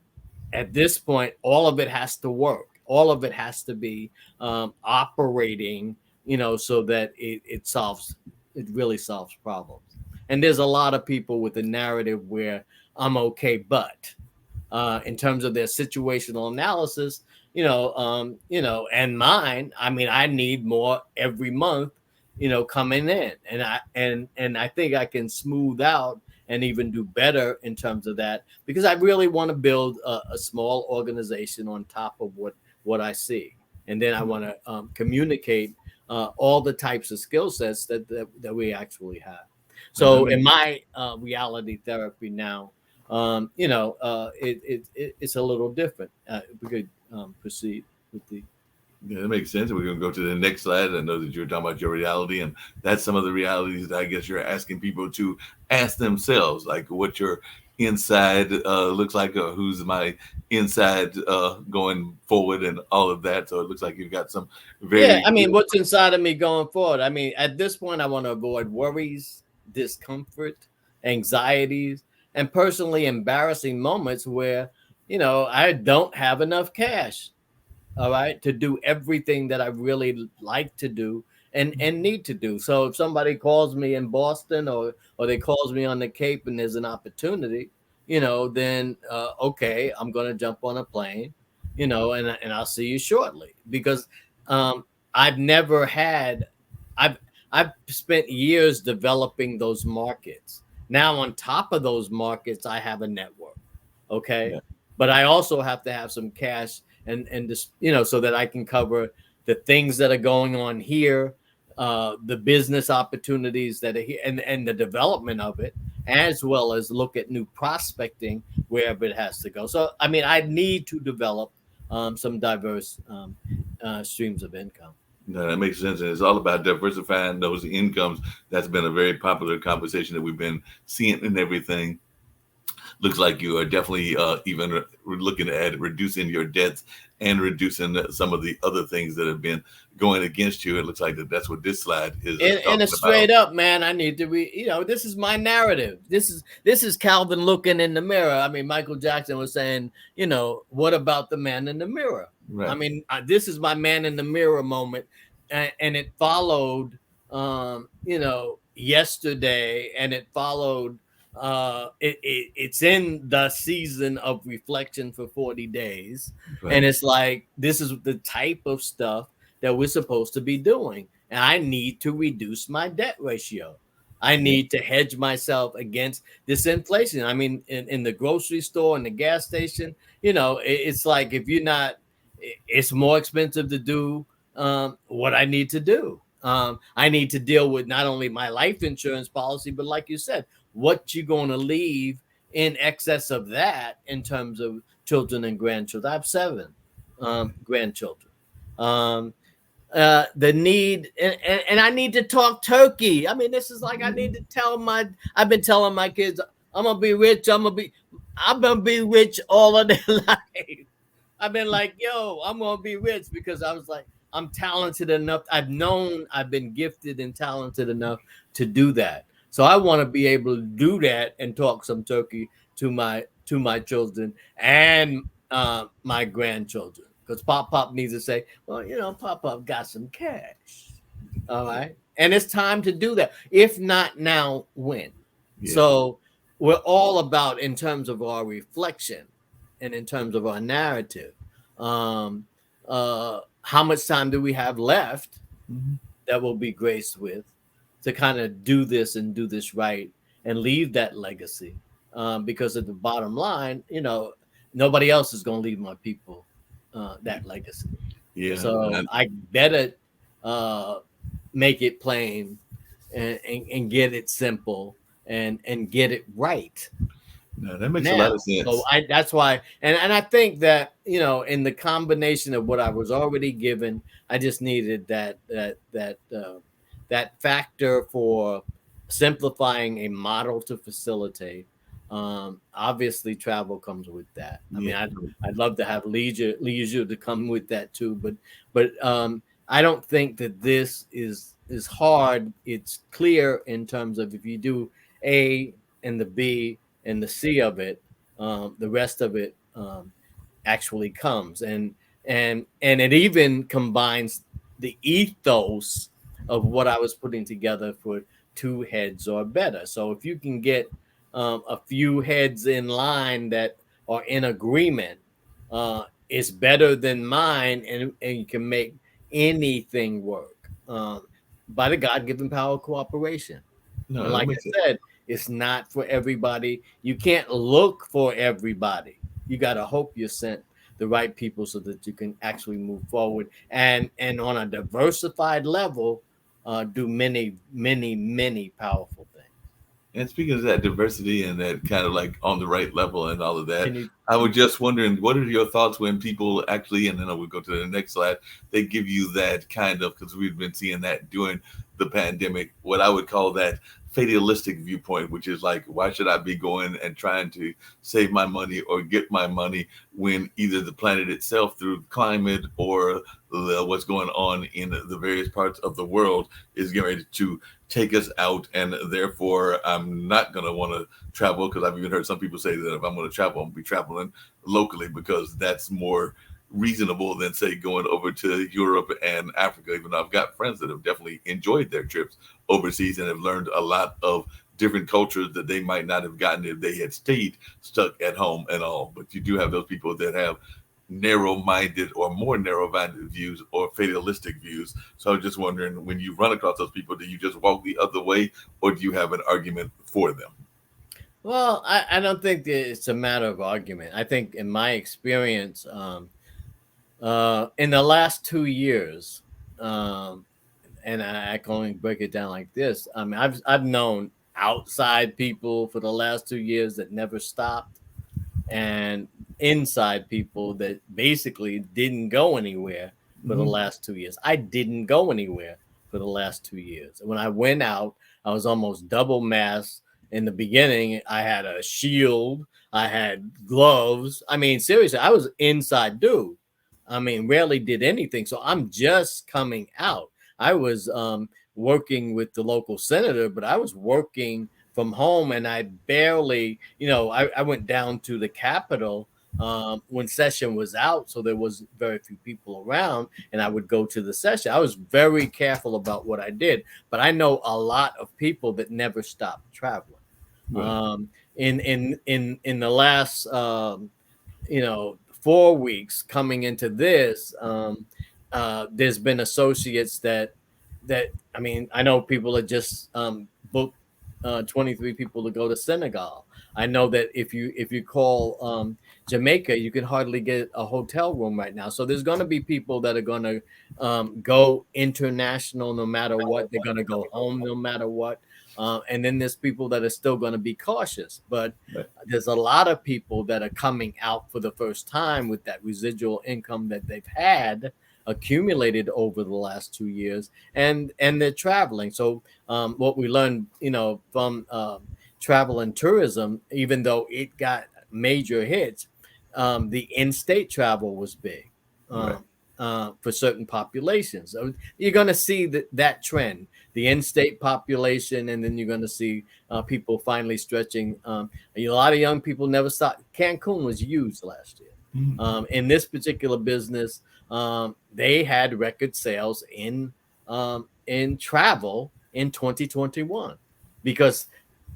at this point, all of it has to work. All of it has to be operating, so that it really solves problems. And there's a lot of people with a narrative where I'm okay, but in terms of their situational analysis, and mine, I mean, I need more every month, coming in, and I think I can smooth out and even do better in terms of that, because I really want to build a small organization on top of what I see, and then I want to communicate all the types of skill sets that we actually have. No, that So in makes my reality therapy now, it's a little different. We could proceed with the. Yeah, that makes sense. We're going to go to the next slide. I know that you're talking about your reality, and that's some of the realities that I guess you're asking people to ask themselves, like what your inside looks like, or who's my inside going forward, and all of that. So it looks like you've got some Yeah, very I mean, good. what's inside of me going forward? I mean, at this point, I want to avoid worries, discomfort, anxieties, and personally embarrassing moments where, I don't have enough cash, all right, to do everything that I really like to do and need to do. So if somebody calls me in Boston, or they calls me on the Cape and there's an opportunity, then okay, I'm gonna jump on a plane, and I'll see you shortly, because um, I've never had I've I've spent years developing those markets. Now on top of those markets, I have a network, okay, Yeah, but I also have to have some cash and just, so that I can cover the things that are going on here, the business opportunities that are here, and the development of it, as well as look at new prospecting wherever it has to go. So I mean, I need to develop some diverse streams of income. no, that makes sense. And it's all about diversifying those incomes. That's been a very popular conversation that we've been seeing and everything. Looks like you are definitely even looking at reducing your debts and reducing some of the other things that have been going against you. It looks like that's what this slide is And a talking about. straight up, man, I need to this is my narrative. This is Calvin looking in the mirror. I mean, Michael Jackson was saying, what about the man in the mirror? I Right. mean, this is my man in the mirror moment, and it followed, yesterday, and it followed. It's in the season of reflection for 40 days, and Right. it's like this is the type of stuff that we're supposed to be doing. And I need to reduce my debt ratio. I Yeah. need to hedge myself against this inflation. I mean, in the grocery store and the gas station, it's like if you're not, it's more expensive to do what I need to do. I need to deal with not only my life insurance policy, but like you said, what you're going to leave in excess of that in terms of children and grandchildren. I have seven grandchildren. Um, the need, and I need to talk turkey. I mean, this is like I need to I've been telling my kids, I'm gonna be rich. I'm gonna be rich all of their life. I've been like, yo, I'm gonna be rich, because I was like, I'm talented enough. I've been gifted and talented enough to do that. So I want to be able to do that and talk some turkey to my children and my grandchildren. Because Pop needs to say, well, Pop got some cash. All right. And it's time to do that. If not now, when? Yeah. So we're all about, in terms of our reflection and in terms of our narrative, um, how much time do we have left Mhm. that we'll be graced with to kind of do this and do this right and leave that legacy? Because at the bottom line, nobody else is going to leave my people that legacy. Yeah. So I better uh, make it plain and get it simple and get it right. No, that makes a lot now. of So sense. that's why, and I think that, in the combination of what I was already given, I just needed that factor for simplifying a model to facilitate. Obviously, travel comes with that. I Yeah. mean, I'd love to have leisure to come with that too, but I don't think that this is hard. It's clear in terms of if you do A and the B and the C of it, the rest of it actually comes, and it even combines the ethos of what I was putting together for two heads or better. So if you can get a few heads in line that are in agreement, it's better than mine, and you can make anything work by the God-given power of cooperation. No, And that like makes it. I said, it's not for everybody. You can't look for everybody. You got to hope you're sent the right people so that you can actually move forward and on a diversified level, do many powerful things. And speaking of that diversity and that kind of like on the right level and all of that, Can you? I was just wondering, what are your thoughts when people actually, and then I would go to the next slide, they give you that kind of, because we've been seeing that during the pandemic, what I would call that fatalistic viewpoint, which is like, why should I be going and trying to save my money or get my money when either the planet itself through climate or what's going on in the various parts of the world is getting ready to take us out, and therefore I'm not going to want to travel, because I've even heard some people say that if I'm going to travel, I'm going to be traveling locally because that's more reasonable than say going over to Europe and Africa, even though I've got friends that have definitely enjoyed their trips overseas and have learned a lot of different cultures that they might not have gotten if they had stayed stuck at home and all. But you do have those people that have narrow-minded or more narrow-minded views or fatalistic views. So I was just wondering, when you run across those people, do you just walk the other way, or do you have an argument for them? Well, I don't think that it's a matter of argument. I think in my experience, in the last 2 years, um, and I can only break it down like this. I mean, I've known outside people for the last 2 years that never stopped, and inside people that basically didn't go anywhere for the Mm-hmm. last 2 years. I didn't go anywhere for the last 2 years. And when I went out, I was almost double masked. In the beginning, I had a shield, I had gloves. I mean, seriously, I was inside dude. I mean, rarely did anything. So I'm just coming out. I was working with the local senator, but I was working from home, and I barely, I went down to the Capitol when session was out, so there was very few people around, and I would go to the session. I was very careful about what I did, but I know a lot of people that never stopped traveling. Right. In the last 4 weeks coming into this, there's been associates that I mean, I know people that just booked 23 people to go to Senegal. I know that if you call Jamaica, you can hardly get a hotel room right now. So there's going to be people that are going to go international no matter what. They're going to go home no matter what. And then there's people that are still going to be cautious. But Right. there's a lot of people that are coming out for the first time with that residual income that they've had accumulated over the last 2 years, and they're traveling. So what we learned, from travel and tourism, even though it got major hits, the in-state travel was big. Right. Um, for certain populations, so you're going to see that trend, the in-state population, and then you're going to see people finally stretching. A lot of young people never stopped. Cancun was used last year. Mhm. In this particular business, they had record sales in travel in 2021 because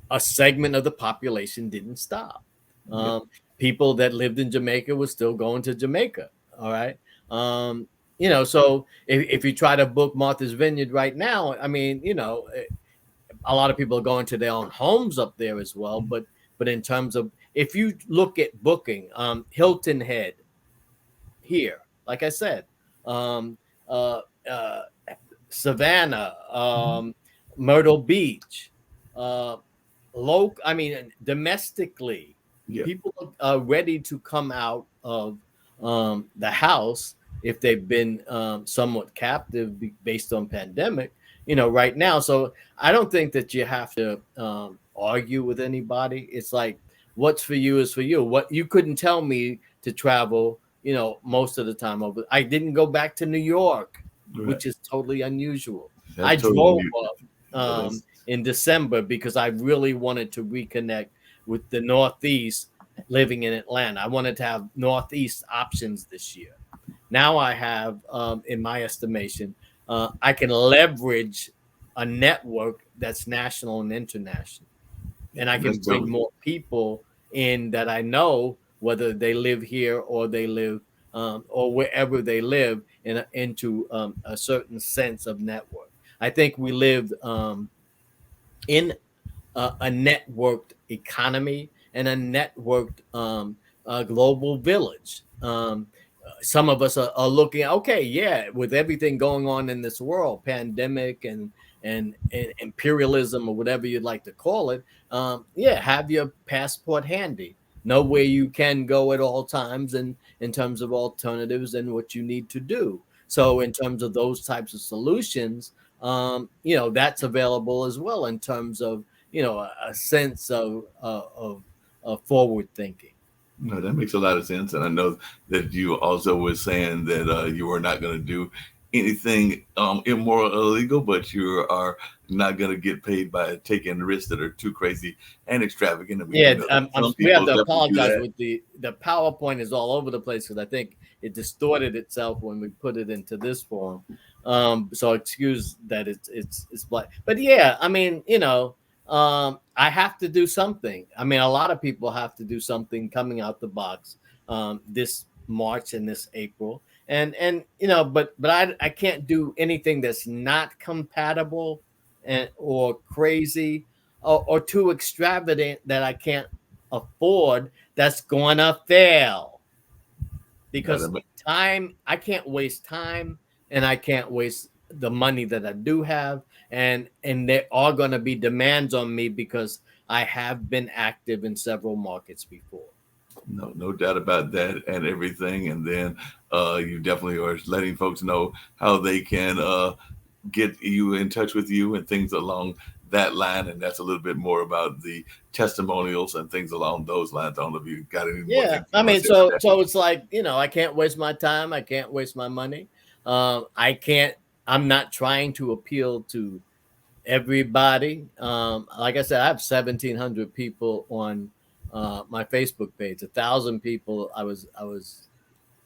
a segment of the population didn't stop. Yep. People that lived in Jamaica were still going to Jamaica. All right. So if you try to book Martha's Vineyard right now, I mean, a lot of people are going to their own homes up there as well. Mhm. But in terms of, if you look at booking, Hilton Head here, like I said, um, uh, uh, Savannah, Mhm. Myrtle Beach, I mean, domestically. Yeah. People are ready to come out of the house if they've been somewhat captive based on pandemic, right now. So I don't think that you have to argue with anybody. It's like what's for you is for you. What you couldn't tell me to travel, most of the time over. I didn't go back to New York, Right. which is totally unusual. I That's totally drove new. up No, that's in December because I really wanted to reconnect with the Northeast living in Atlanta. I wanted to have Northeast options this year. Now I have, in my estimation, I can leverage a network that's national and international, yeah, and I can that's bring totally more people in that I know whether they live here or they live or wherever they live into a certain sense of network. I think we lived in a networked economy and a networked global village. Some of us are looking, okay, yeah, with everything going on in this world, pandemic and imperialism or whatever you'd like to call it. Yeah, have your passport handy. Know where you can go at all times, and in terms of alternatives and what you need to do. So, in terms of those types of solutions, that's available as well in terms of a sense of forward thinking. no, that makes a lot of sense. And I know that you also were saying that you were not going to do anything immoral or illegal, but you are not going to get paid by taking risks that are too crazy and extravagant. And we do Yeah, know that some we have people to definitely do apologize that. with the PowerPoint is all over the place because I think it distorted itself when we put it into this form. So excuse that it's black, but yeah, I mean, I have to do something. I mean, a lot of people have to do something coming out the box this March and this April, and but I can't do anything that's not compatible and or crazy or too extravagant that I can't afford, that's going to fail No, because I can't waste time and I can't waste the money that I do have. And there are going to be demands on me because I have been active in several markets before. no, no doubt about that and everything. And then you definitely are letting folks know how they can get you in touch with you and things along that line. And that's a little bit more about the testimonials and things along those lines. I don't know if you got any more Yeah, things you I want mean, to say about that. so it's like I can't waste my time. I can't waste my money. I can't. I'm not trying to appeal to everybody. Like I said, I have 1,700 people on my Facebook page. 1,000 people. I was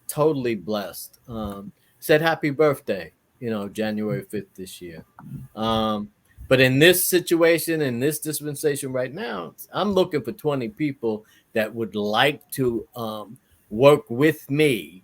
totally blessed. Said happy birthday, January 5th this year. Um, but in this situation, in this dispensation right now, I'm looking for 20 people that would like to work with me,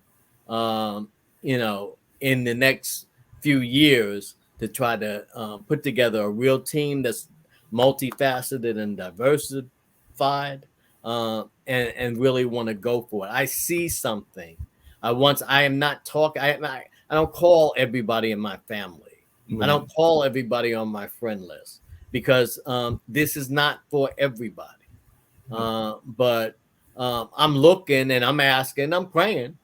in the next few years to try to put together a real team that's multifaceted and diversified, and really want to go for it. I see something. I am not talking. I don't call everybody in my family. I Right. don't call everybody on my friend list because this is not for everybody. No, But I'm looking and I'm asking, I'm praying,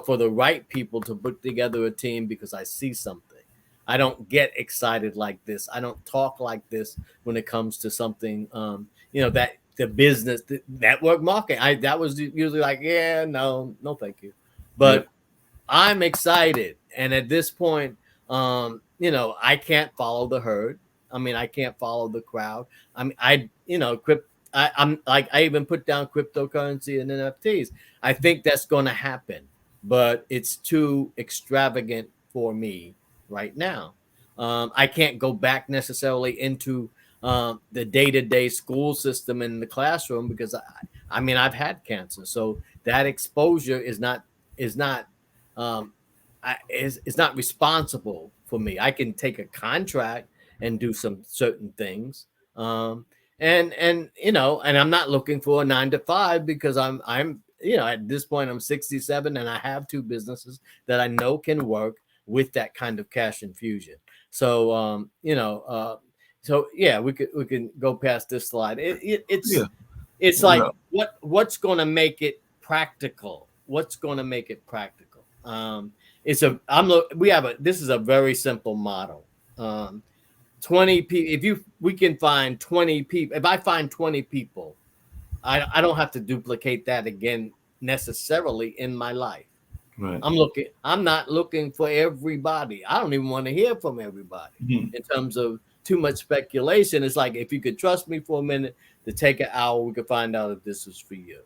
for the right people to put together a team because I see something. I don't get excited like this. I don't talk like this when it comes to something, that the business, the network marketing. That was usually like, yeah, no, no, thank you. yeah, But I'm excited. And at this point, I can't follow the herd. I mean, I can't follow the crowd. I mean, I'm like, I even put down cryptocurrency and NFTs. I think that's going to happen, but it's too extravagant for me right now. I can't go back necessarily into the day-to-day school system in the classroom because I mean, I've had cancer, so that exposure is not um, is not responsible for me. I can take a contract and do some certain things, um, and I'm not looking for a 9 to 5 because I'm at this point I'm 67 and I have two businesses that I know can work with that kind of cash infusion. So so yeah, we can go past this slide. yeah. It's like Well, what's going to make it practical? What's going to make it practical? It's a I'm look we have a this is a very simple model. Um, 20 people. If you we can find 20 people. If I find 20 people, I don't have to duplicate that again necessarily in my life. right. I'm not looking for everybody. I don't even want to hear from everybody Mhm. in terms of too much speculation. It's like if you could trust me for a minute to take an hour, we could find out if this is for you.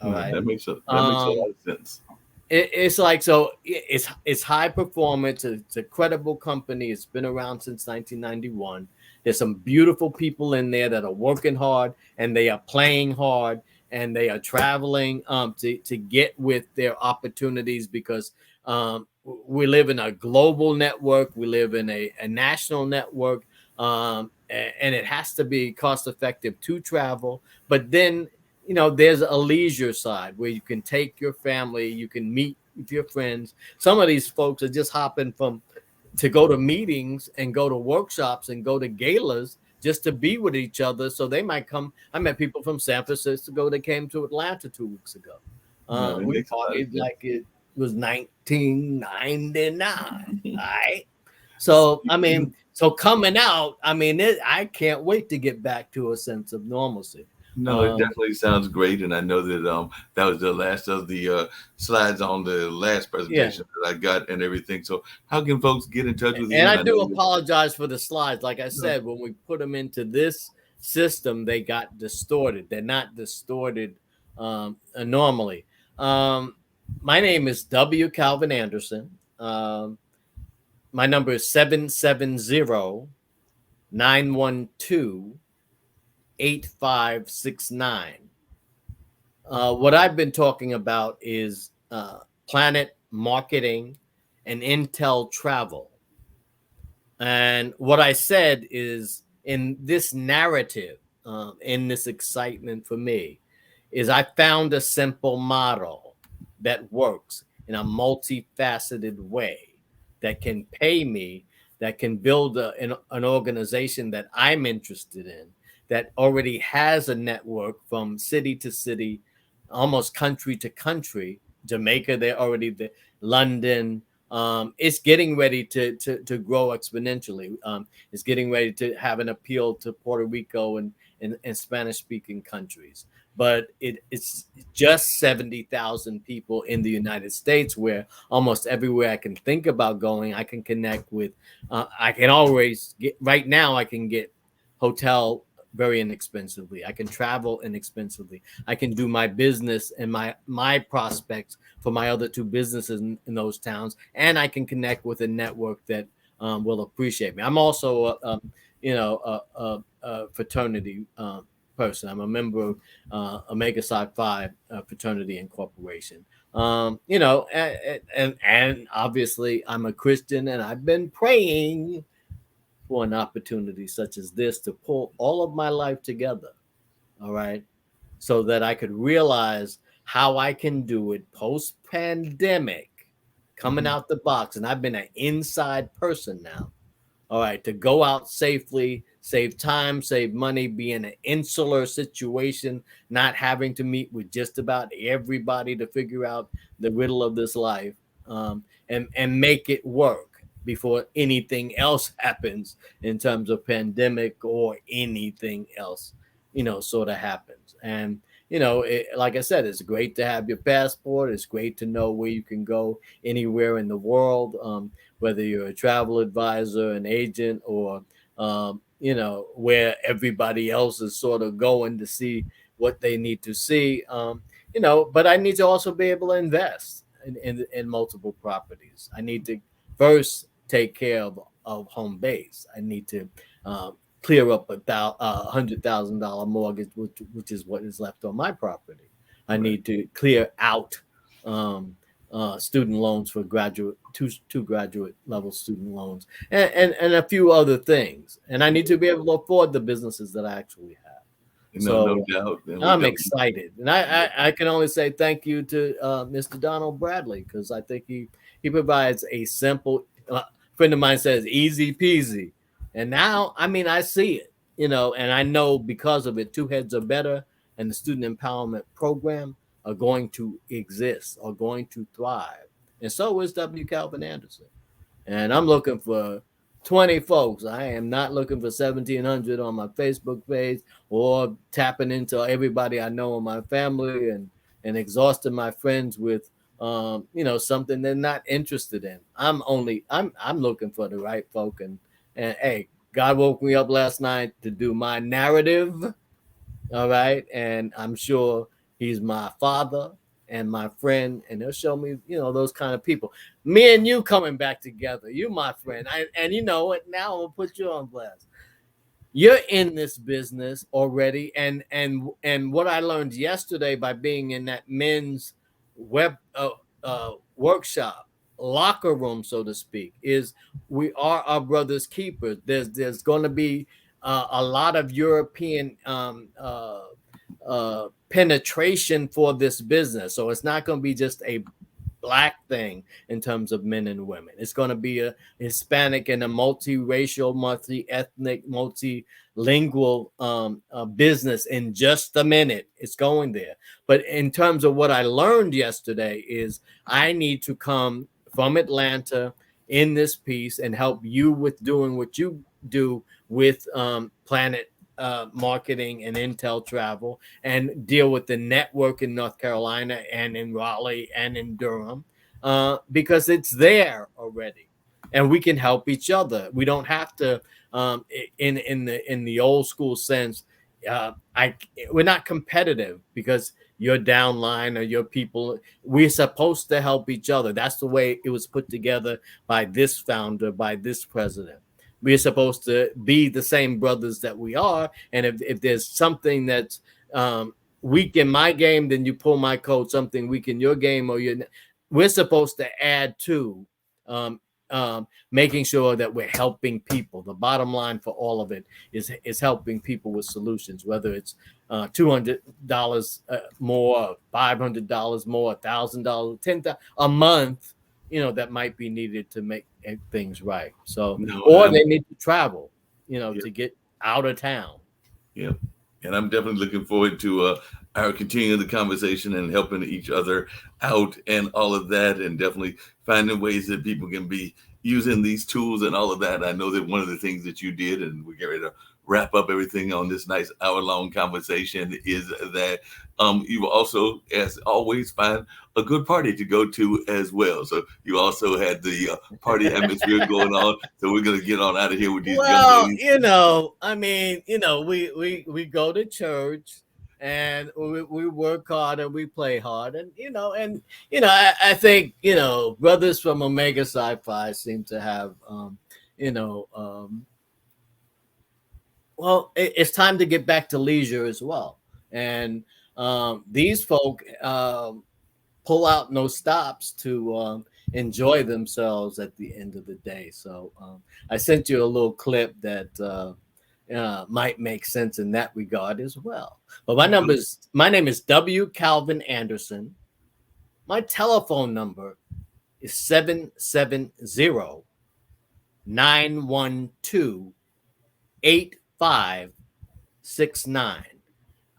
All Right. right. That makes a Um, lot of sense. it's like it's high performance. It's a credible company. It's been around since 1991. There's some beautiful people in there that are working hard and they are playing hard and they are traveling to get with their opportunities because we live in a global network. We live in a national network. And it has to be cost effective to travel. But then there's a leisure side where you can take your family, you can meet with your friends. Some of these folks are just hopping from to go to meetings and go to workshops and go to galas just to be with each other. So they might come. I met people from San Francisco that came to Atlanta 2 weeks ago. No, that We makes a lot of partied sense. like it was 1999. All right. So, So, I mean, so coming out, I mean, I can't wait to get back to a sense of normalcy. no, it Um, definitely sounds great, and I know that that was the last of the slides on the last yeah. presentation that I got and everything. So, how can folks get in touch with And you? I And I know do you. apologize for the slides. Like I No, said, when we put them into this system, they got distorted. They're not distorted normally. Um, my name is W. Calvin Anderson. My number is 770-912-8569. What I've been talking about is PlanNet Marketing and InteleTravel. And what I said is in this narrative, in this excitement for me, is I found a simple model that works in a multifaceted way that can pay me, that can build an organization that I'm interested in, that already has a network from city to city, almost country to country. Jamaica, they're already there. London, it's getting ready to grow exponentially. It's getting ready to have an appeal to Puerto Rico and Spanish speaking countries. But it's just 70,000 people in the United States, where almost everywhere I can think about going, I can connect with. I can always get right now. I can get hotel very inexpensively. I can travel inexpensively. I can do my business and my prospects for my other two businesses in those towns, and I can connect with a network that will appreciate me. I'm also, a fraternity person. I'm a member of Omega Psi Phi fraternity and corporation. And obviously I'm a Christian, and I've been praying for an opportunity such as this to pull all of my life together. All right, so that I could realize how I can do it post pandemic, coming mhm. out the box. And I've been an inside person now. All right, to go out safely, save time, save money, be in an insular situation, not having to meet with just about everybody to figure out the riddle of this life, and make it work before anything else happens in terms of pandemic or anything else, sort of happens. And like I said, it's great to have your passport. It's great to know where you can go anywhere in the world. Whether you're a travel advisor, an agent, or where everybody else is sort of going to see what they need to see. But I need to also be able to invest in multiple properties. I need to first take care of home base. I need to clear up $100,000 mortgage, which is what is left on my property. I Right. need to clear out um, student loans for two graduate level student loans, and a few other things. And I need to be able to afford the businesses that I actually have. No So doubt, and we I'm definitely. excited, and I can only say thank you to Mr. Donald Bradley, because I think he provides a simple. Friend of mine says easy peasy, and now I mean I see it, and I know because of it, two heads are better, and the student empowerment program are going to exist, are going to thrive. And so is W. Calvin Anderson. And I'm looking for 20 folks. I am not looking for 1,700 on my Facebook page or tapping into everybody I know in my family and exhausting my friends with something they're not interested in. I'm looking for the right folk, and hey, God woke me up last night to do my narrative. All right. And I'm sure he's my father and my friend, and he'll show me, those kind of people. Me and you coming back together. You, my friend. And you know what? Now I'm gonna put you on blast. You're in this business already, and what I learned yesterday by being in that men's web workshop locker room, so to speak, is we are our brother's keepers. There's going to be a lot of European penetration for this business, so it's not going to be just a black thing in terms of men and women. It's going to be a Hispanic and a multiracial, multi-ethnic, multilingual business in just a minute. It's going there. But in terms of what I learned yesterday is I need to come from Atlanta in this piece and help you with doing what you do with PlanNet Marketing and InteleTravel, and deal with the network in North Carolina and in Raleigh and in Durham, because it's there already, and we can help each other. We don't have to, in the old school sense. We're not competitive because your downline or your people. We're supposed to help each other. That's the way it was put together by this founder, by this president. We're supposed to be the same brothers that we are. And if there's something that's weak in my game, then you pull my code. Something weak in your game, we're supposed to add to making sure that we're helping people. The bottom line for all of it is helping people with solutions, whether it's $200 more, $500 more, $1,000, $10,000 a month, that might be needed to make things right. So, or they need to travel, to get out of town. Yeah. And I'm definitely looking forward to our continuing the conversation and helping each other out and all of that, and definitely finding ways that people can be using these tools and all of that. I know that one of the things that you did, and we get ready to wrap up everything on this nice hour-long conversation, is that you also, as always, find a good party to go to as well. So you also had the party atmosphere going on. So we're going to get on out of here with these young ladies. We go to church and we work hard and we play hard, and I think brothers from Omega Sci-Fi seem to have well, it's time to get back to leisure as well. And these folk pull out no stops to enjoy themselves at the end of the day. So I sent you a little clip that might make sense in that regard as well. But my name is W. Calvin Anderson. My telephone number is 770-912-8569.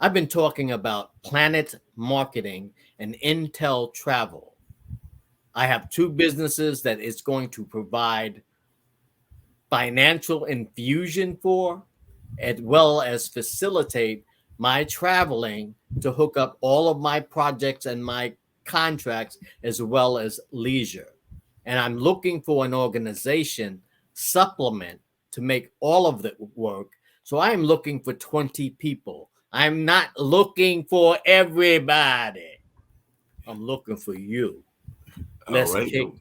I've been talking about PlanNet Marketing and InteleTravel. I have two businesses that it's going to provide financial infusion for, as well as facilitate my traveling to hook up all of my projects and my contracts, as well as leisure. And I'm looking for an organization supplement to make all of the work. So I am looking for 20 people. I'm not looking for everybody. I'm looking for you. Let's kick it.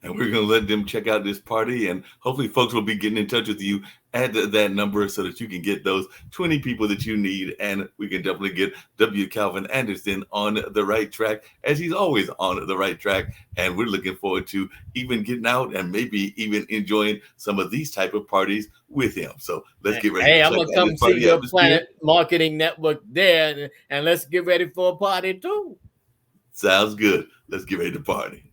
And we're going to let them check out this party, and hopefully folks will be getting in touch with you at that number so that you can get those 20 people that you need, and we can definitely get W. Calvin Anderson on the right track, as he's always on the right track. And we're looking forward to even getting out and maybe even enjoying some of these type of parties with him. So let's get ready. Hey, I'm going to come see your PlanNet Marketing Network there, and let's get ready for a party too. Sounds good. Let's get ready to party.